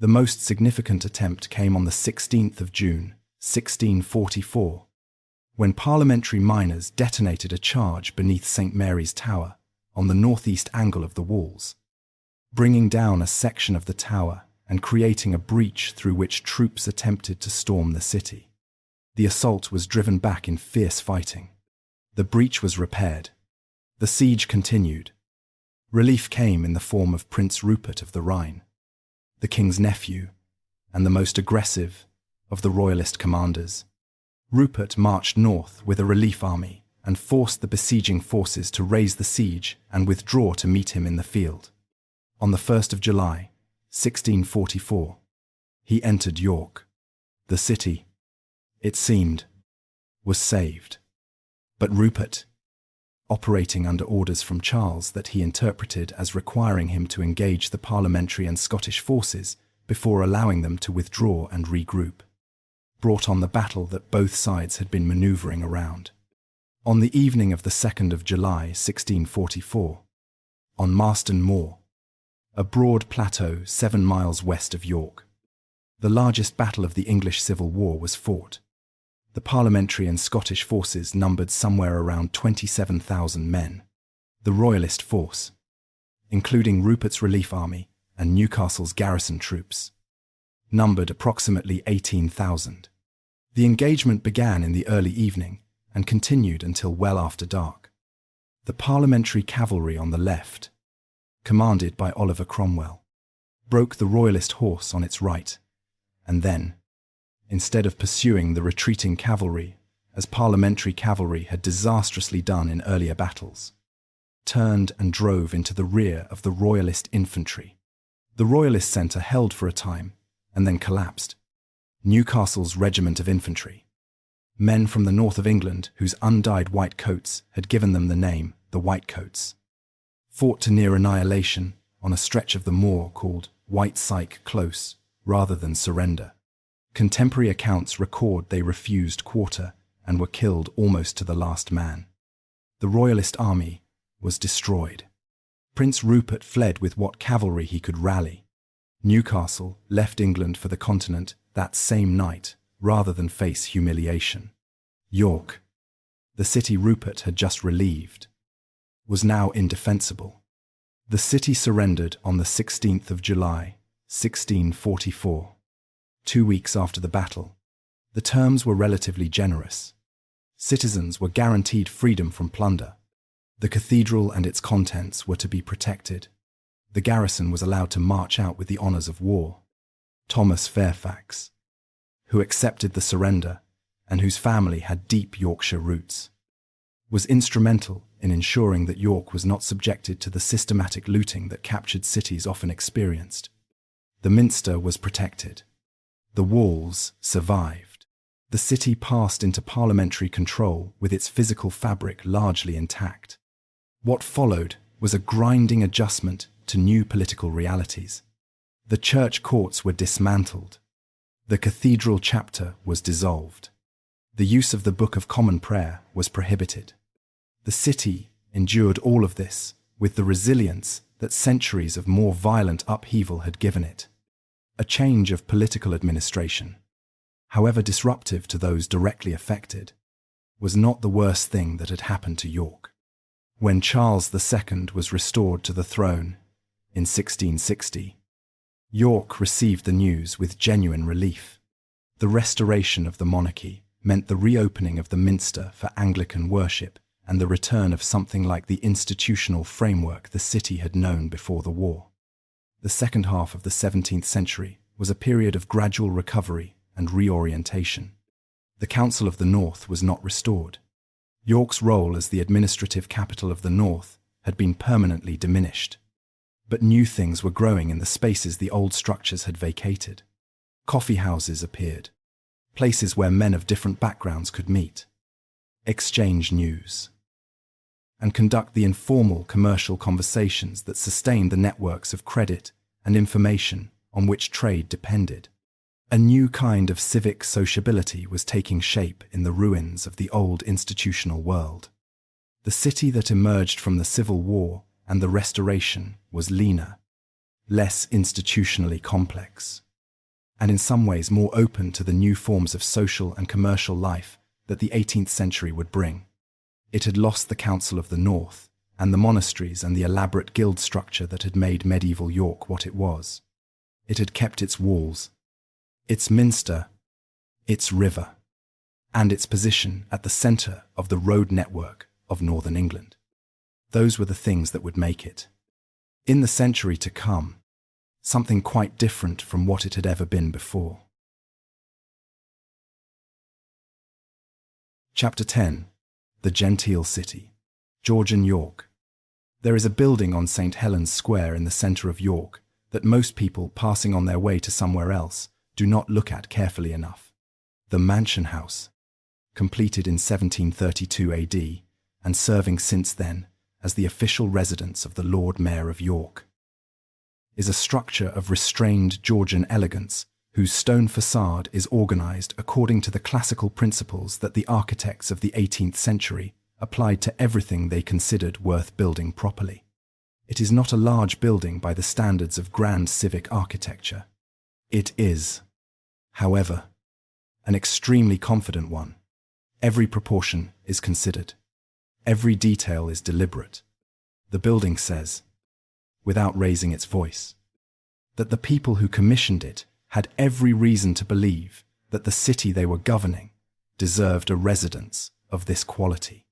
The most significant attempt came on the 16th of June, 1644, when parliamentary miners detonated a charge beneath St. Mary's Tower on the northeast angle of the walls, bringing down a section of the tower and creating a breach through which troops attempted to storm the city. The assault was driven back in fierce fighting. The breach was repaired. The siege continued. Relief came in the form of Prince Rupert of the Rhine, the king's nephew, and the most aggressive of the royalist commanders. Rupert marched north with a relief army and forced the besieging forces to raise the siege and withdraw to meet him in the field. On the 1st of July, 1644, he entered York. The city, it seemed, was saved. But Rupert, operating under orders from Charles that he interpreted as requiring him to engage the parliamentary and Scottish forces before allowing them to withdraw and regroup, brought on the battle that both sides had been manoeuvring around. On the evening of the 2nd of July, 1644, on Marston Moor, a broad plateau 7 miles west of York, the largest battle of the English Civil War was fought. The parliamentary and Scottish forces numbered somewhere around 27,000 men. The royalist force, including Rupert's relief army and Newcastle's garrison troops, numbered approximately 18,000. The engagement began in the early evening and continued until well after dark. The parliamentary cavalry on the left, commanded by Oliver Cromwell, broke the royalist horse on its right, and then, instead of pursuing the retreating cavalry, as parliamentary cavalry had disastrously done in earlier battles, turned and drove into the rear of the royalist infantry. The royalist centre held for a time and then collapsed. Newcastle's regiment of infantry, men from the north of England whose undyed white coats had given them the name the Whitecoats, fought to near annihilation on a stretch of the moor called White Syke Close rather than surrender. Contemporary accounts record they refused quarter and were killed almost to the last man. The royalist army was destroyed. Prince Rupert fled with what cavalry he could rally. Newcastle left England for the continent that same night rather than face humiliation. York, the city Rupert had just relieved, was now indefensible. The city surrendered on the 16th of July, 1644. 2 weeks after the battle. The terms were relatively generous. Citizens were guaranteed freedom from plunder. The cathedral and its contents were to be protected. The garrison was allowed to march out with the honours of war. Thomas Fairfax, who accepted the surrender and whose family had deep Yorkshire roots, was instrumental in ensuring that York was not subjected to the systematic looting that captured cities often experienced. The Minster was protected. The walls survived. The city passed into parliamentary control with its physical fabric largely intact. What followed was a grinding adjustment to new political realities. The church courts were dismantled. The cathedral chapter was dissolved. The use of the Book of Common Prayer was prohibited. The city endured all of this with the resilience that centuries of more violent upheaval had given it. A change of political administration, however disruptive to those directly affected, was not the worst thing that had happened to York. When Charles II was restored to the throne in 1660, York received the news with genuine relief. The restoration of the monarchy meant the reopening of the Minster for Anglican worship and the return of something like the institutional framework the city had known before the war. The second half of the 17th century was a period of gradual recovery and reorientation. The Council of the North was not restored. York's role as the administrative capital of the North had been permanently diminished. But new things were growing in the spaces the old structures had vacated. Coffee houses appeared, places where men of different backgrounds could meet, exchange news, and conduct the informal commercial conversations that sustained the networks of credit and information on which trade depended. A new kind of civic sociability was taking shape in the ruins of the old institutional world. The city that emerged from the Civil War and the Restoration was leaner, less institutionally complex, and in some ways more open to the new forms of social and commercial life that the 18th century would bring. It had lost the Council of the North and the monasteries and the elaborate guild structure that had made medieval York what it was. It had kept its walls, its minster, its river, and its position at the centre of the road network of northern England. Those were the things that would make it, in the century to come, something quite different from what it had ever been before. Chapter 10. The Genteel City. Georgian York. There is a building on St. Helens Square in the centre of York that most people passing on their way to somewhere else do not look at carefully enough. The Mansion House, completed in 1732 AD and serving since then as the official residence of the Lord Mayor of York, is a structure of restrained Georgian elegance whose stone facade is organised according to the classical principles that the architects of the 18th century applied to everything they considered worth building properly. It is not a large building by the standards of grand civic architecture. It is, however, an extremely confident one. Every proportion is considered. Every detail is deliberate. The building says, without raising its voice, that the people who commissioned it had every reason to believe that the city they were governing deserved a residence of this quality.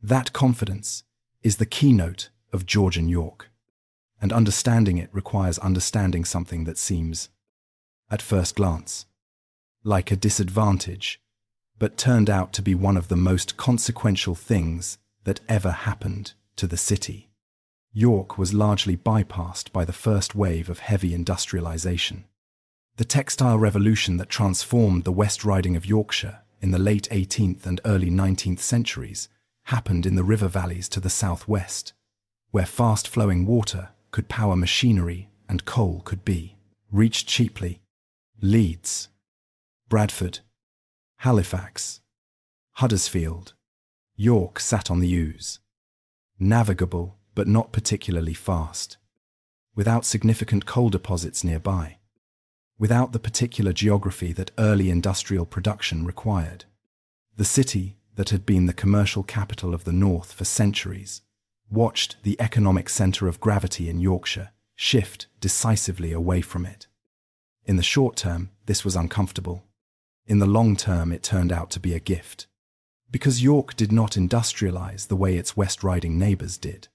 That confidence is the keynote of Georgian York, and understanding it requires understanding something that seems, at first glance, like a disadvantage, but turned out to be one of the most consequential things that ever happened to the city. York was largely bypassed by the first wave of heavy industrialization. The textile revolution that transformed the West Riding of Yorkshire in the late 18th and early 19th centuries happened in the river valleys to the southwest, where fast-flowing water could power machinery and coal could be reached cheaply. Leeds, Bradford, Halifax, Huddersfield, York sat on the Ouse, navigable but not particularly fast, without significant coal deposits nearby, without the particular geography that early industrial production required. The city that had been the commercial capital of the North for centuries watched the economic centre of gravity in Yorkshire shift decisively away from it. In the short term, this was uncomfortable. In the long term, it turned out to be a gift. Because York did not industrialise the way its West Riding neighbours did.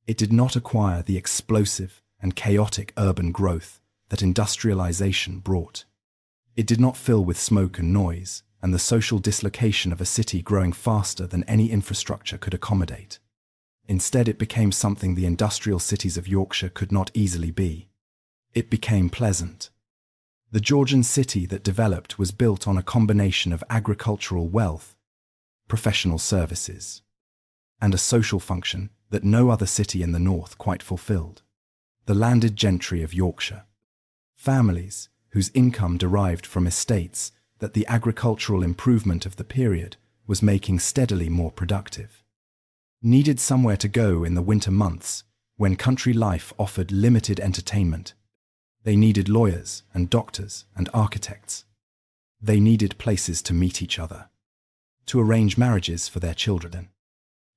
It did not acquire the explosive and chaotic urban growth that industrialisation brought. It did not fill with smoke and noise and the social dislocation of a city growing faster than any infrastructure could accommodate. Instead, it became something the industrial cities of Yorkshire could not easily be. It became pleasant. The Georgian city that developed was built on a combination of agricultural wealth, professional services, and a social function that no other city in the north quite fulfilled. The landed gentry of Yorkshire, families whose income derived from estates that the agricultural improvement of the period was making steadily more productive, needed somewhere to go in the winter months when country life offered limited entertainment. They needed lawyers and doctors and architects. They needed places to meet each other, to arrange marriages for their children,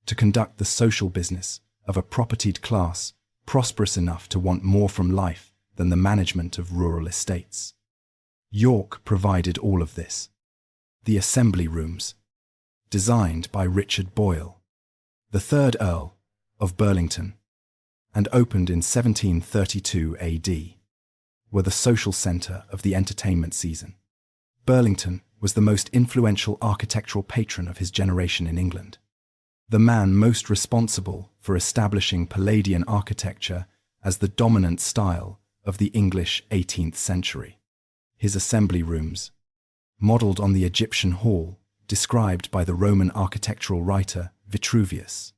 to conduct the social business of a propertied class prosperous enough to want more from life than the management of rural estates. York provided all of this. The Assembly Rooms, designed by Richard Boyle, the 3rd Earl of Burlington, and opened in 1732 AD, were the social centre of the entertainment season. Burlington was the most influential architectural patron of his generation in England, the man most responsible for establishing Palladian architecture as the dominant style of the English 18th century. His assembly rooms, modelled on the Egyptian hall described by the Roman architectural writer Vitruvius,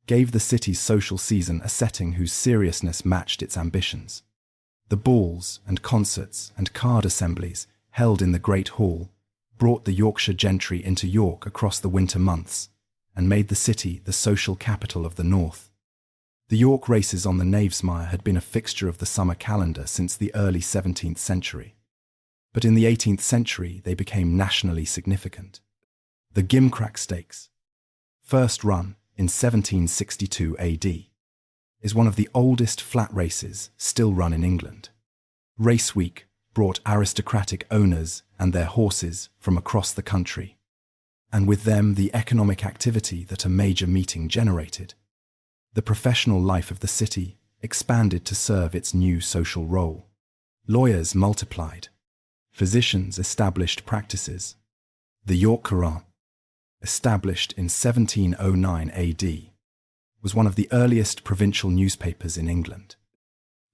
gave the city's social season a setting whose seriousness matched its ambitions. The balls and concerts and card assemblies held in the Great Hall brought the Yorkshire gentry into York across the winter months and made the city the social capital of the North. The York races on the Knavesmire had been a fixture of the summer calendar since the early 17th century. But in the 18th century they became nationally significant. The Gimcrack Stakes, first run in 1762 AD, is one of the oldest flat races still run in England. Race Week brought aristocratic owners and their horses from across the country, and with them the economic activity that a major meeting generated. The professional life of the city expanded to serve its new social role. Lawyers multiplied. Physicians established practices. The York Courant, established in 1709 AD, was one of the earliest provincial newspapers in England,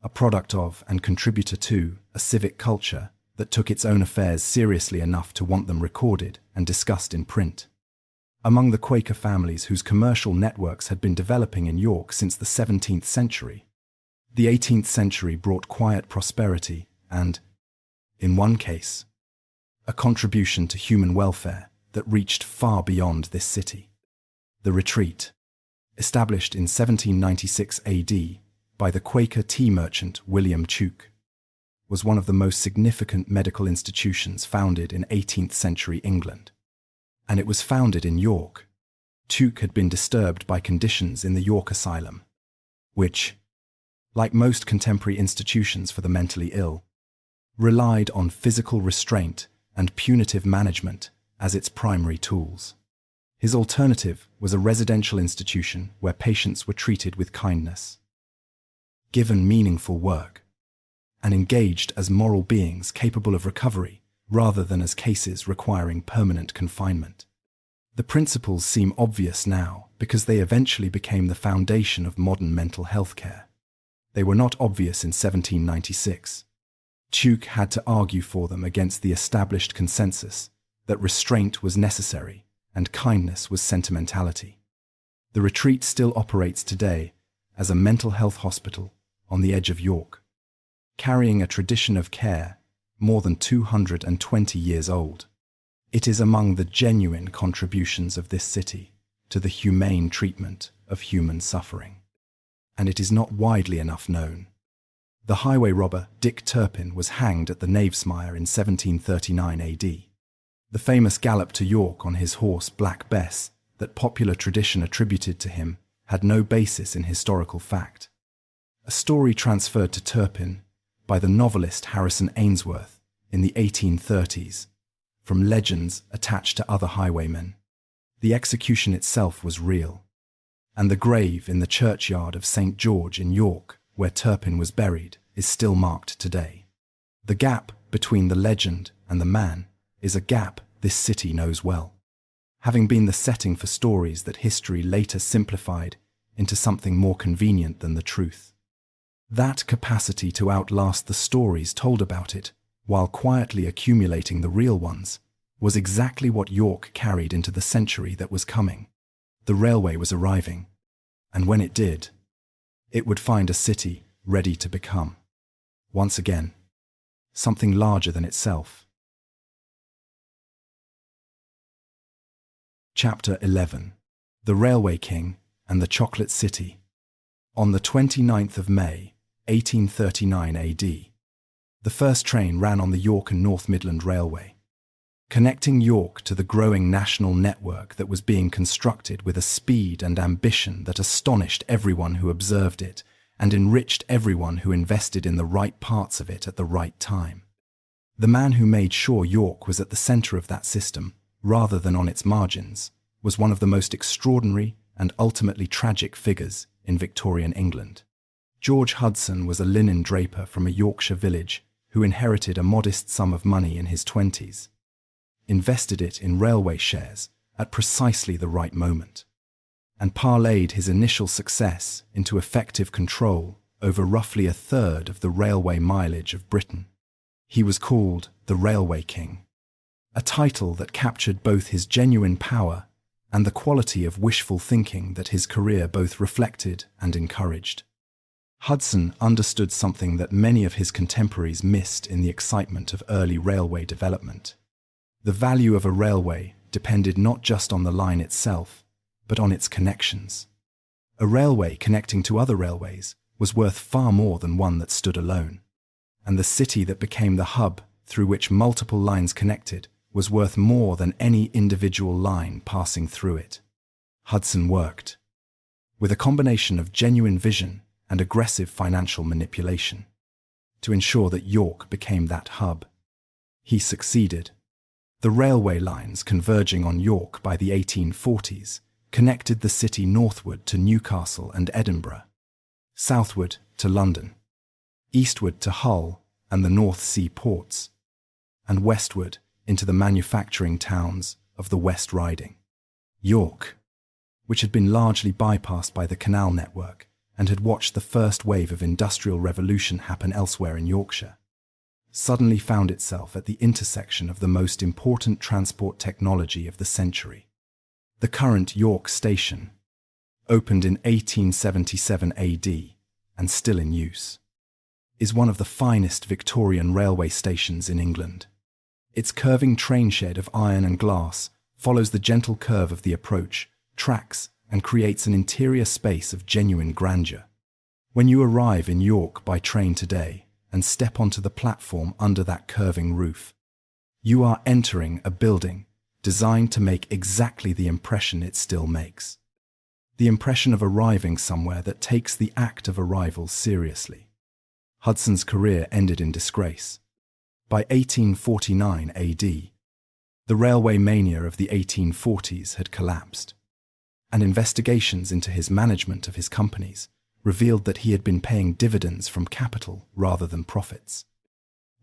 a product of and contributor to a civic culture that took its own affairs seriously enough to want them recorded and discussed in print. Among the Quaker families whose commercial networks had been developing in York since the 17th century, the 18th century brought quiet prosperity and, in one case, a contribution to human welfare that reached far beyond this city. The Retreat, established in 1796 AD by the Quaker tea merchant William Tuke, was one of the most significant medical institutions founded in 18th century England. And it was founded in York. Tuke had been disturbed by conditions in the York Asylum, which, like most contemporary institutions for the mentally ill, relied on physical restraint and punitive management as its primary tools. His alternative was a residential institution where patients were treated with kindness, given meaningful work, and engaged as moral beings capable of recovery rather than as cases requiring permanent confinement. The principles seem obvious now because they eventually became the foundation of modern mental health care. They were not obvious in 1796. Tuke had to argue for them against the established consensus that restraint was necessary and kindness was sentimentality. The Retreat still operates today as a mental health hospital on the edge of York, carrying a tradition of care more than 220 years old. It is among the genuine contributions of this city to the humane treatment of human suffering, and it is not widely enough known. The highway robber Dick Turpin was hanged at the Knavesmire in 1739 AD. The famous gallop to York on his horse Black Bess that popular tradition attributed to him had no basis in historical fact. A story transferred to Turpin by the novelist Harrison Ainsworth in the 1830s from legends attached to other highwaymen. The execution itself was real, and the grave in the churchyard of St. George in York, where Turpin was buried, is still marked today. The gap between the legend and the man is a gap this city knows well, having been the setting for stories that history later simplified into something more convenient than the truth. That capacity to outlast the stories told about it, while quietly accumulating the real ones, was exactly what York carried into the century that was coming. The railway was arriving, and when it did, it would find a city ready to become, once again, something larger than itself. Chapter 11. The Railway King and the Chocolate City. On the 29th of May, 1839 AD, the first train ran on the York and North Midland Railway, connecting York to the growing national network that was being constructed with a speed and ambition that astonished everyone who observed it and enriched everyone who invested in the right parts of it at the right time. The man who made sure York was at the centre of that system, rather than on its margins, was one of the most extraordinary and ultimately tragic figures in Victorian England. George Hudson was a linen draper from a Yorkshire village who inherited a modest sum of money in his 20s, invested it in railway shares at precisely the right moment, and parlayed his initial success into effective control over roughly a third of the railway mileage of Britain. He was called the Railway King, a title that captured both his genuine power and the quality of wishful thinking that his career both reflected and encouraged. Hudson understood something that many of his contemporaries missed in the excitement of early railway development. The value of a railway depended not just on the line itself, but on its connections. A railway connecting to other railways was worth far more than one that stood alone, and the city that became the hub through which multiple lines connected was worth more than any individual line passing through it. Hudson worked with a combination of genuine vision and aggressive financial manipulation to ensure that York became that hub. He succeeded. The railway lines converging on York by the 1840s connected the city northward to Newcastle and Edinburgh, southward to London, eastward to Hull and the North Sea ports, and westward into the manufacturing towns of the West Riding. York, which had been largely bypassed by the canal network and had watched the first wave of industrial revolution happen elsewhere in Yorkshire, suddenly found itself at the intersection of the most important transport technology of the century. The current York Station, opened in 1877 AD and still in use, is one of the finest Victorian railway stations in England. Its curving train shed of iron and glass follows the gentle curve of the approach, tracks, and creates an interior space of genuine grandeur. When you arrive in York by train today and step onto the platform under that curving roof, you are entering a building designed to make exactly the impression it still makes. The impression of arriving somewhere that takes the act of arrival seriously. Hudson's career ended in disgrace. By 1849 AD, the railway mania of the 1840s had collapsed, and investigations into his management of his companies revealed that he had been paying dividends from capital rather than profits,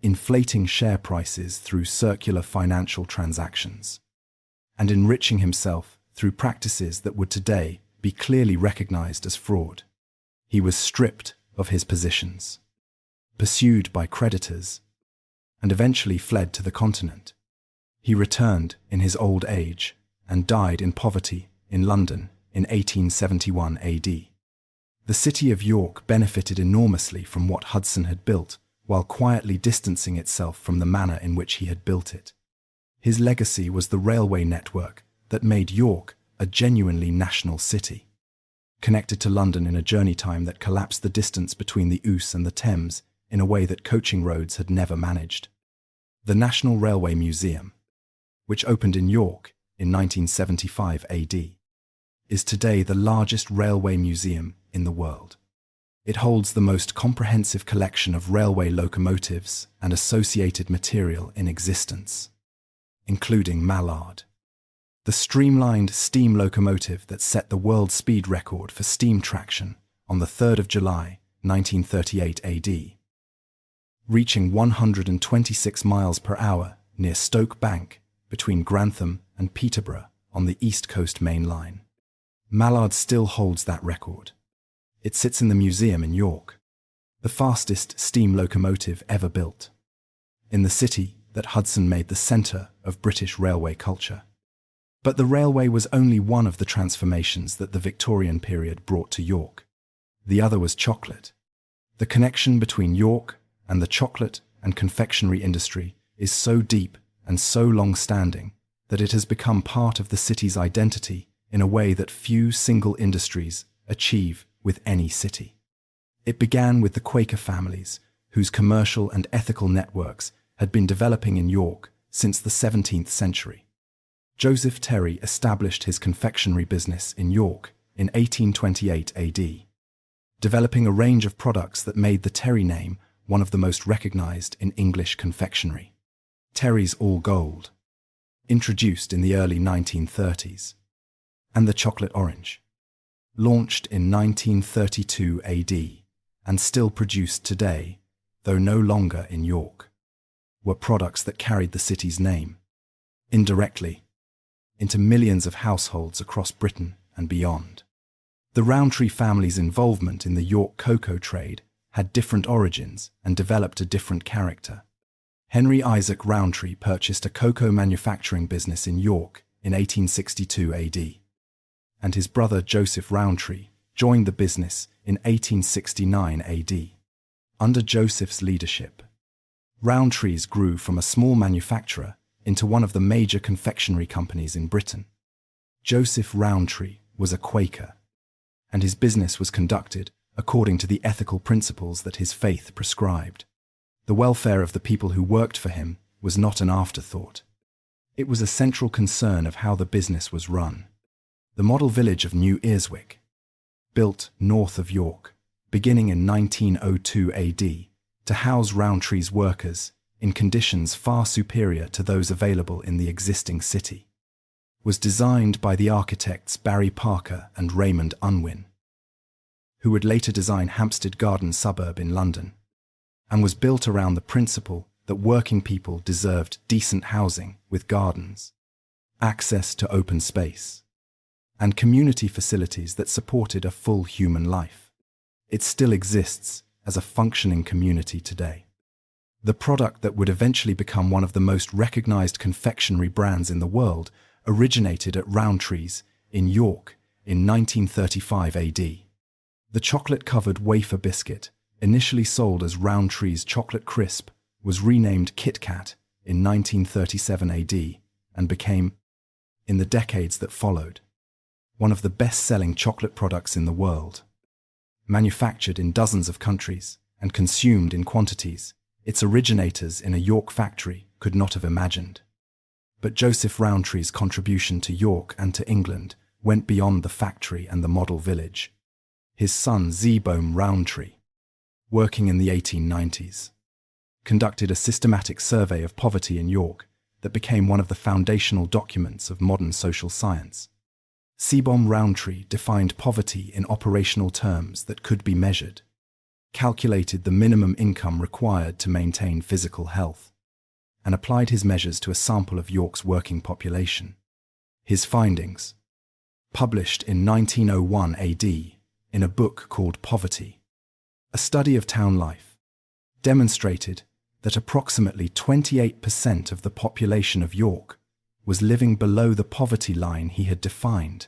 inflating share prices through circular financial transactions, and enriching himself through practices that would today be clearly recognized as fraud. He was stripped of his positions, pursued by creditors, and eventually fled to the continent. He returned in his old age and died in poverty in London in 1871 AD. The city of York benefited enormously from what Hudson had built, while quietly distancing itself from the manner in which he had built it. His legacy was the railway network that made York a genuinely national city, connected to London in a journey time that collapsed the distance between the Ouse and the Thames in a way that coaching roads had never managed. The National Railway Museum, which opened in York in 1975 AD, is today the largest railway museum in the world. It holds the most comprehensive collection of railway locomotives and associated material in existence, including Mallard, the streamlined steam locomotive that set the world speed record for steam traction on the 3rd of July, 1938 AD, reaching 126 miles per hour near Stoke Bank between Grantham and Peterborough on the East Coast Main Line. Mallard still holds that record. It sits in the museum in York, the fastest steam locomotive ever built, in the city that Hudson made the centre of British railway culture. But the railway was only one of the transformations that the Victorian period brought to York. The other was chocolate. The connection between York and the chocolate and confectionery industry is so deep and so long-standing that it has become part of the city's identity in a way that few single industries achieve with any city. It began with the Quaker families, whose commercial and ethical networks had been developing in York since the 17th century. Joseph Terry established his confectionery business in York in 1828 AD. developing a range of products that made the Terry name one of the most recognized in English confectionery. Terry's All Gold, introduced in the early 1930s, and the Chocolate Orange, launched in 1932 AD and still produced today, though no longer in York, were products that carried the city's name, indirectly, into millions of households across Britain and beyond. The Rowntree family's involvement in the York cocoa trade had different origins and developed a different character. Henry Isaac Rowntree purchased a cocoa manufacturing business in York in 1862 AD, and his brother Joseph Rowntree joined the business in 1869 AD. Under Joseph's leadership, Rowntree's grew from a small manufacturer into one of the major confectionery companies in Britain. Joseph Rowntree was a Quaker, and his business was conducted according to the ethical principles that his faith prescribed. The welfare of the people who worked for him was not an afterthought. It was a central concern of how the business was run. The model village of New Earswick, built north of York, beginning in 1902 AD, to house Rowntree's workers in conditions far superior to those available in the existing city, was designed by the architects Barry Parker and Raymond Unwin, who would later design Hampstead Garden suburb in London, and was built around the principle that working people deserved decent housing with gardens, access to open space, and community facilities that supported a full human life. It still exists as a functioning community today. The product that would eventually become one of the most recognized confectionery brands in the world originated at Rowntree's in York in 1935 AD. The chocolate-covered wafer biscuit, initially sold as Rowntree's Chocolate Crisp, was renamed Kit Kat in 1937 AD and became, in the decades that followed, one of the best-selling chocolate products in the world. Manufactured in dozens of countries and consumed in quantities its originators in a York factory could not have imagined. But Joseph Rowntree's contribution to York and to England went beyond the factory and the model village. His son Zeebohm Rowntree, working in the 1890s, conducted a systematic survey of poverty in York that became one of the foundational documents of modern social science. Zeebohm Rowntree defined poverty in operational terms that could be measured, calculated the minimum income required to maintain physical health, and applied his measures to a sample of York's working population. His findings, published in 1901 AD in a book called Poverty, a study of town life, demonstrated that approximately 28% of the population of York was living below the poverty line he had defined.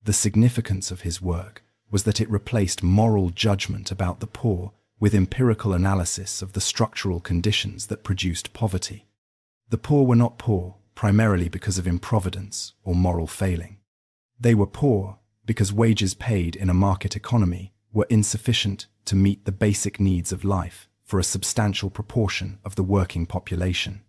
The significance of his work was that it replaced moral judgment about the poor with empirical analysis of the structural conditions that produced poverty. The poor were not poor primarily because of improvidence or moral failing. They were poor because wages paid in a market economy were insufficient to meet the basic needs of life for a substantial proportion of the working population,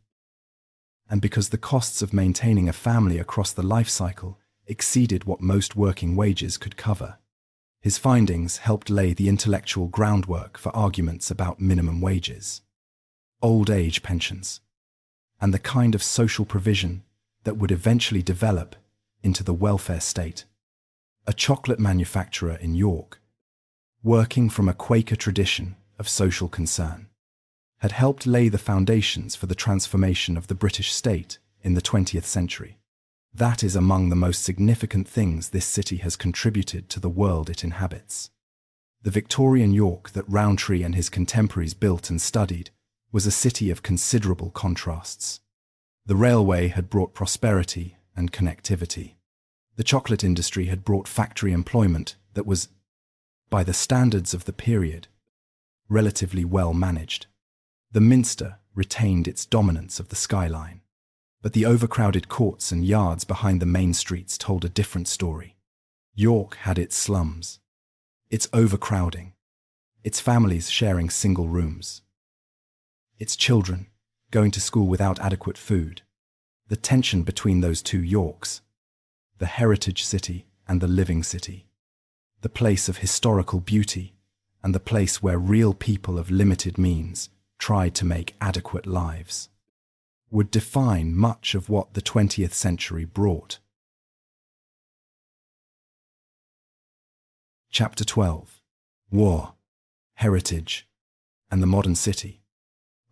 and because the costs of maintaining a family across the life cycle exceeded what most working wages could cover. His findings helped lay the intellectual groundwork for arguments about minimum wages, old age pensions, and the kind of social provision that would eventually develop into the welfare state. A chocolate manufacturer in York, working from a Quaker tradition of social concern, had helped lay the foundations for the transformation of the British state in the 20th century. That is among the most significant things this city has contributed to the world it inhabits. The Victorian York that Rowntree and his contemporaries built and studied was a city of considerable contrasts. The railway had brought prosperity and connectivity. The chocolate industry had brought factory employment that was, by the standards of the period, relatively well managed. The Minster retained its dominance of the skyline, but the overcrowded courts and yards behind the main streets told a different story. York had its slums, its overcrowding, its families sharing single rooms, its children going to school without adequate food, the tension between those two Yorks, the heritage city and the living city, the place of historical beauty and the place where real people of limited means tried to make adequate lives, would define much of what the 20th century brought. Chapter 12. War, Heritage, and the Modern City.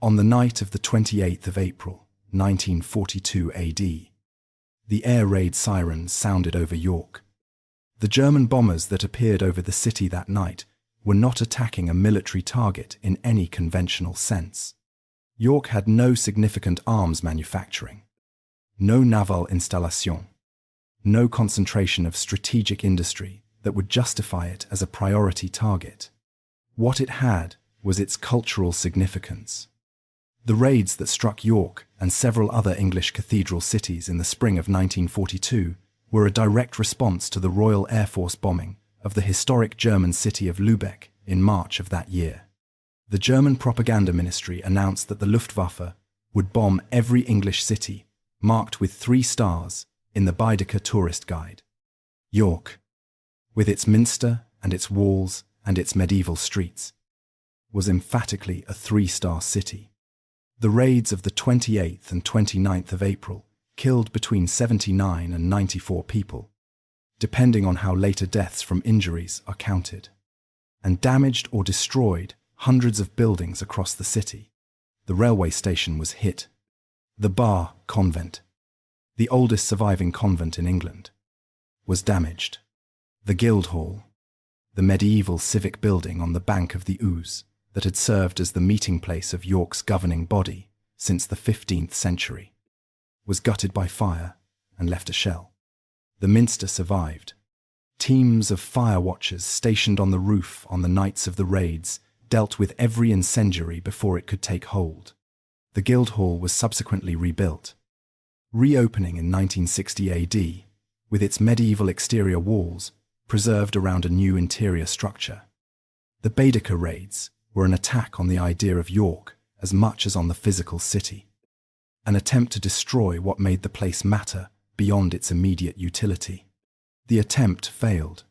On the night of the 28th of April, 1942 AD, the air raid sirens sounded over York. The German bombers that appeared over the city that night were not attacking a military target in any conventional sense. York had no significant arms manufacturing, no naval installation, no concentration of strategic industry that would justify it as a priority target. What it had was its cultural significance. The raids that struck York and several other English cathedral cities in the spring of 1942 were a direct response to the Royal Air Force bombing of the historic German city of Lübeck in March of that year. The German propaganda ministry announced that the Luftwaffe would bomb every English city marked with 3 stars in the Baedeker tourist guide. York, with its minster and its walls and its medieval streets, was emphatically a 3-star city. The raids of the 28th and 29th of April killed between 79 and 94 people, depending on how later deaths from injuries are counted, and damaged or destroyed hundreds of buildings across the city. The railway station was hit. The Bar Convent, the oldest surviving convent in England, was damaged. The Guildhall, the medieval civic building on the bank of the Ouse that had served as the meeting place of York's governing body since the 15th century, was gutted by fire and left a shell. The Minster survived. Teams of fire watchers stationed on the roof on the nights of the raids dealt with every incendiary before it could take hold. The Guildhall was subsequently rebuilt, reopening in 1960 AD, with its medieval exterior walls preserved around a new interior structure. The Baedeker raids were an attack on the idea of York as much as on the physical city, an attempt to destroy what made the place matter beyond its immediate utility. The attempt failed.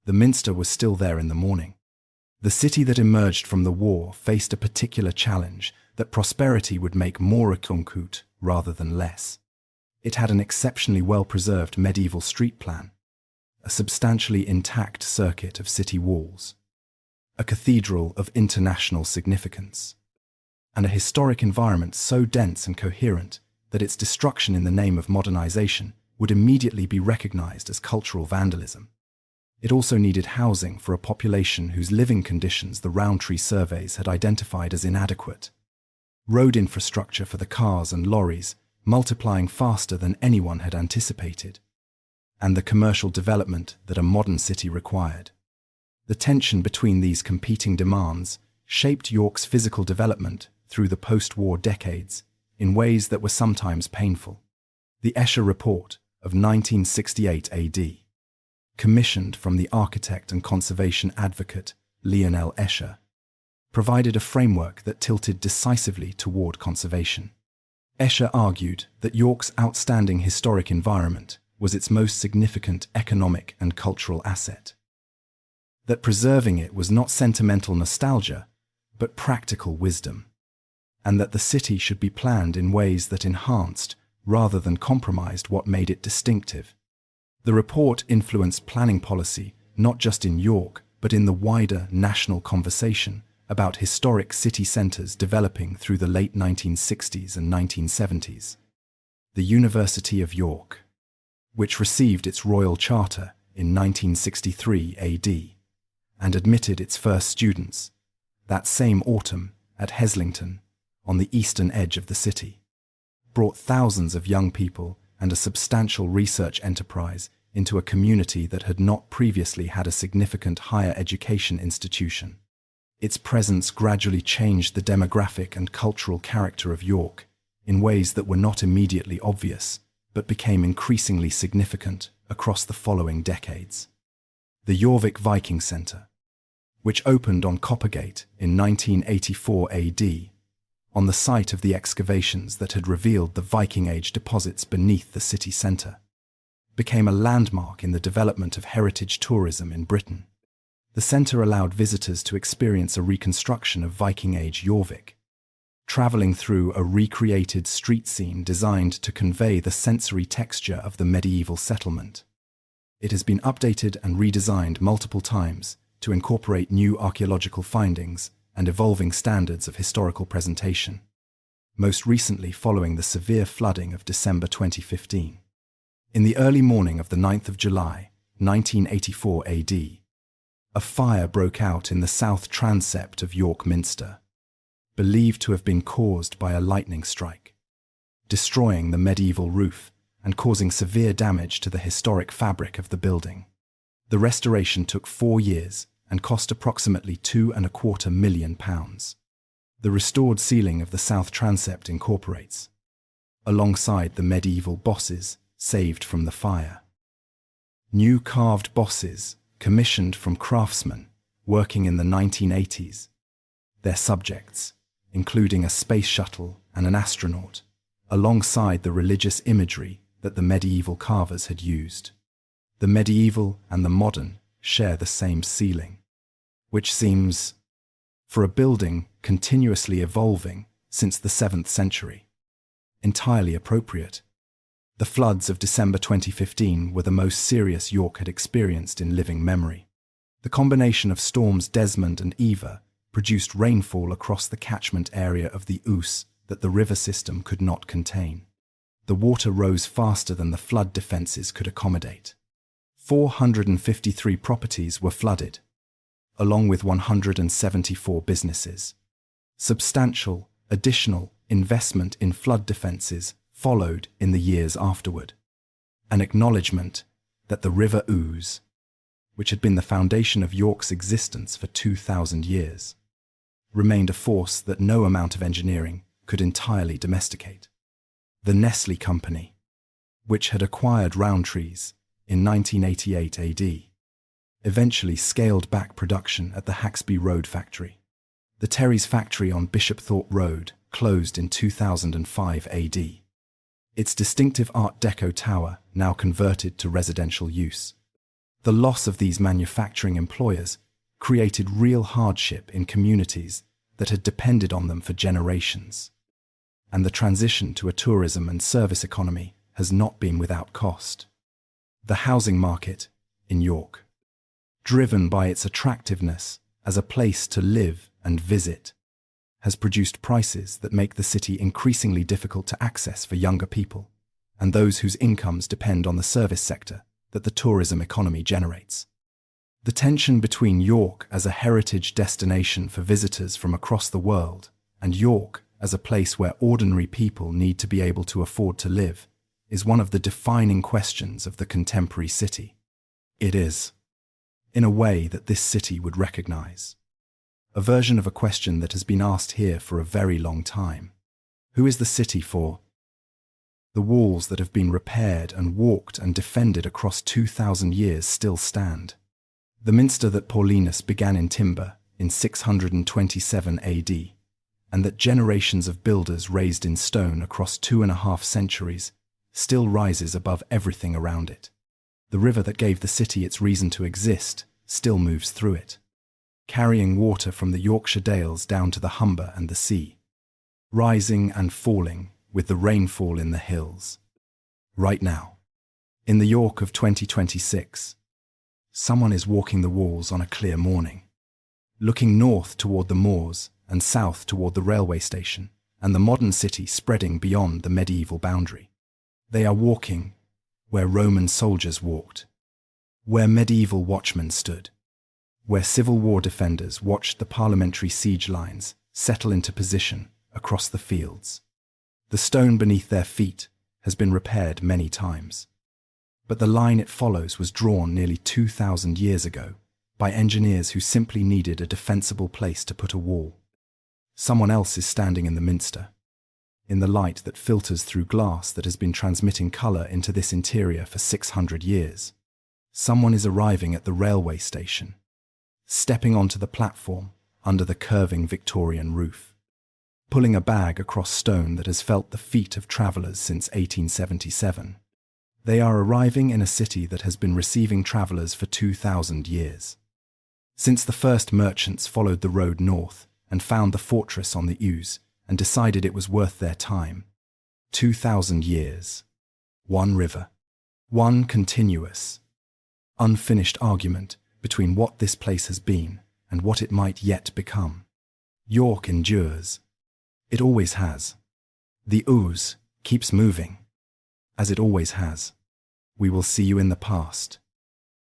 The Minster was still there in the morning. The city that emerged from the war faced a particular challenge that prosperity would make more acute rather than less. It had an exceptionally well-preserved medieval street plan, a substantially intact circuit of city walls, a cathedral of international significance, and a historic environment so dense and coherent that its destruction in the name of modernization would immediately be recognized as cultural vandalism. It also needed housing for a population whose living conditions the Rowntree surveys had identified as inadequate, road infrastructure for the cars and lorries multiplying faster than anyone had anticipated, and the commercial development that a modern city required. The tension between these competing demands shaped York's physical development through the post-war decades in ways that were sometimes painful. The Escher Report of 1968 AD, commissioned from the architect and conservation advocate Lionel Escher, provided a framework that tilted decisively toward conservation. Escher argued that York's outstanding historic environment was its most significant economic and cultural asset, that preserving it was not sentimental nostalgia, but practical wisdom, and that the city should be planned in ways that enhanced rather than compromised what made it distinctive. The report influenced planning policy not just in York, but in the wider national conversation about historic city centres developing through the late 1960s and 1970s. The University of York, which received its royal charter in 1963 AD and admitted its first students that same autumn at Heslington, on the eastern edge of the city, brought thousands of young people and a substantial research enterprise into a community that had not previously had a significant higher education institution. Its presence gradually changed the demographic and cultural character of York in ways that were not immediately obvious, but became increasingly significant across the following decades. The Jorvik Viking Centre, which opened on Coppergate in 1984 AD, on the site of the excavations that had revealed the Viking Age deposits beneath the city centre, became a landmark in the development of heritage tourism in Britain. The centre allowed visitors to experience a reconstruction of Viking-age Jorvik, travelling through a recreated street scene designed to convey the sensory texture of the medieval settlement. It has been updated and redesigned multiple times to incorporate new archaeological findings and evolving standards of historical presentation, most recently following the severe flooding of December 2015. In the early morning of the 9th of July, 1984 AD, a fire broke out in the south transept of York Minster, believed to have been caused by a lightning strike, destroying the medieval roof and causing severe damage to the historic fabric of the building. The restoration took 4 years and cost approximately £2.25 million. The restored ceiling of the south transept incorporates, alongside the medieval bosses saved from the fire, new carved bosses commissioned from craftsmen working in the 1980s. Their subjects, including a space shuttle and an astronaut, alongside the religious imagery that the medieval carvers had used. The medieval and the modern share the same ceiling, which seems, for a building continuously evolving since the 7th century, entirely appropriate. The floods of December 2015 were the most serious York had experienced in living memory. The combination of storms Desmond and Eva produced rainfall across the catchment area of the Ouse that the river system could not contain. The water rose faster than the flood defences could accommodate. 453 properties were flooded, along with 174 businesses. Substantial additional investment in flood defences followed in the years afterward. An acknowledgement that the River Ouse, which had been the foundation of York's existence for 2,000 years, remained a force that no amount of engineering could entirely domesticate. The Nestle Company, which had acquired Rowntree's in 1988 AD, eventually scaled back production at the Haxby Road factory. The Terry's factory on Bishopthorpe Road closed in 2005 AD. Its distinctive Art Deco tower now converted to residential use. The loss of these manufacturing employers created real hardship in communities that had depended on them for generations. And the transition to a tourism and service economy has not been without cost. The housing market in York, driven by its attractiveness as a place to live and visit, has produced prices that make the city increasingly difficult to access for younger people and those whose incomes depend on the service sector that the tourism economy generates. The tension between York as a heritage destination for visitors from across the world and York as a place where ordinary people need to be able to afford to live is one of the defining questions of the contemporary city. It is, in a way that this city would recognize, a version of a question that has been asked here for a very long time. Who is the city for? The walls that have been repaired and walked and defended across 2,000 years still stand. The minster that Paulinus began in timber in 627 AD, and that generations of builders raised in stone across 2.5 centuries, still rises above everything around it. The river that gave the city its reason to exist still moves through it, carrying water from the Yorkshire Dales down to the Humber and the sea, rising and falling with the rainfall in the hills. Right now, in the York of 2026, someone is walking the walls on a clear morning, looking north toward the moors and south toward the railway station and the modern city spreading beyond the medieval boundary. They are walking where Roman soldiers walked, where medieval watchmen stood, where Civil War defenders watched the parliamentary siege lines settle into position across the fields. The stone beneath their feet has been repaired many times, but the line it follows was drawn nearly 2,000 years ago by engineers who simply needed a defensible place to put a wall. Someone else is standing in the minster, in the light that filters through glass that has been transmitting colour into this interior for 600 years. Someone is arriving at the railway station, stepping onto the platform under the curving Victorian roof, pulling a bag across stone that has felt the feet of travellers since 1877. They are arriving in a city that has been receiving travellers for 2,000 years. Since the first merchants followed the road north and found the fortress on the Ouse and decided it was worth their time. 2,000 years. One river. One continuous, unfinished argument between what this place has been and what it might yet become. York endures. It always has. The Ouse keeps moving, as it always has. We will see you in the past.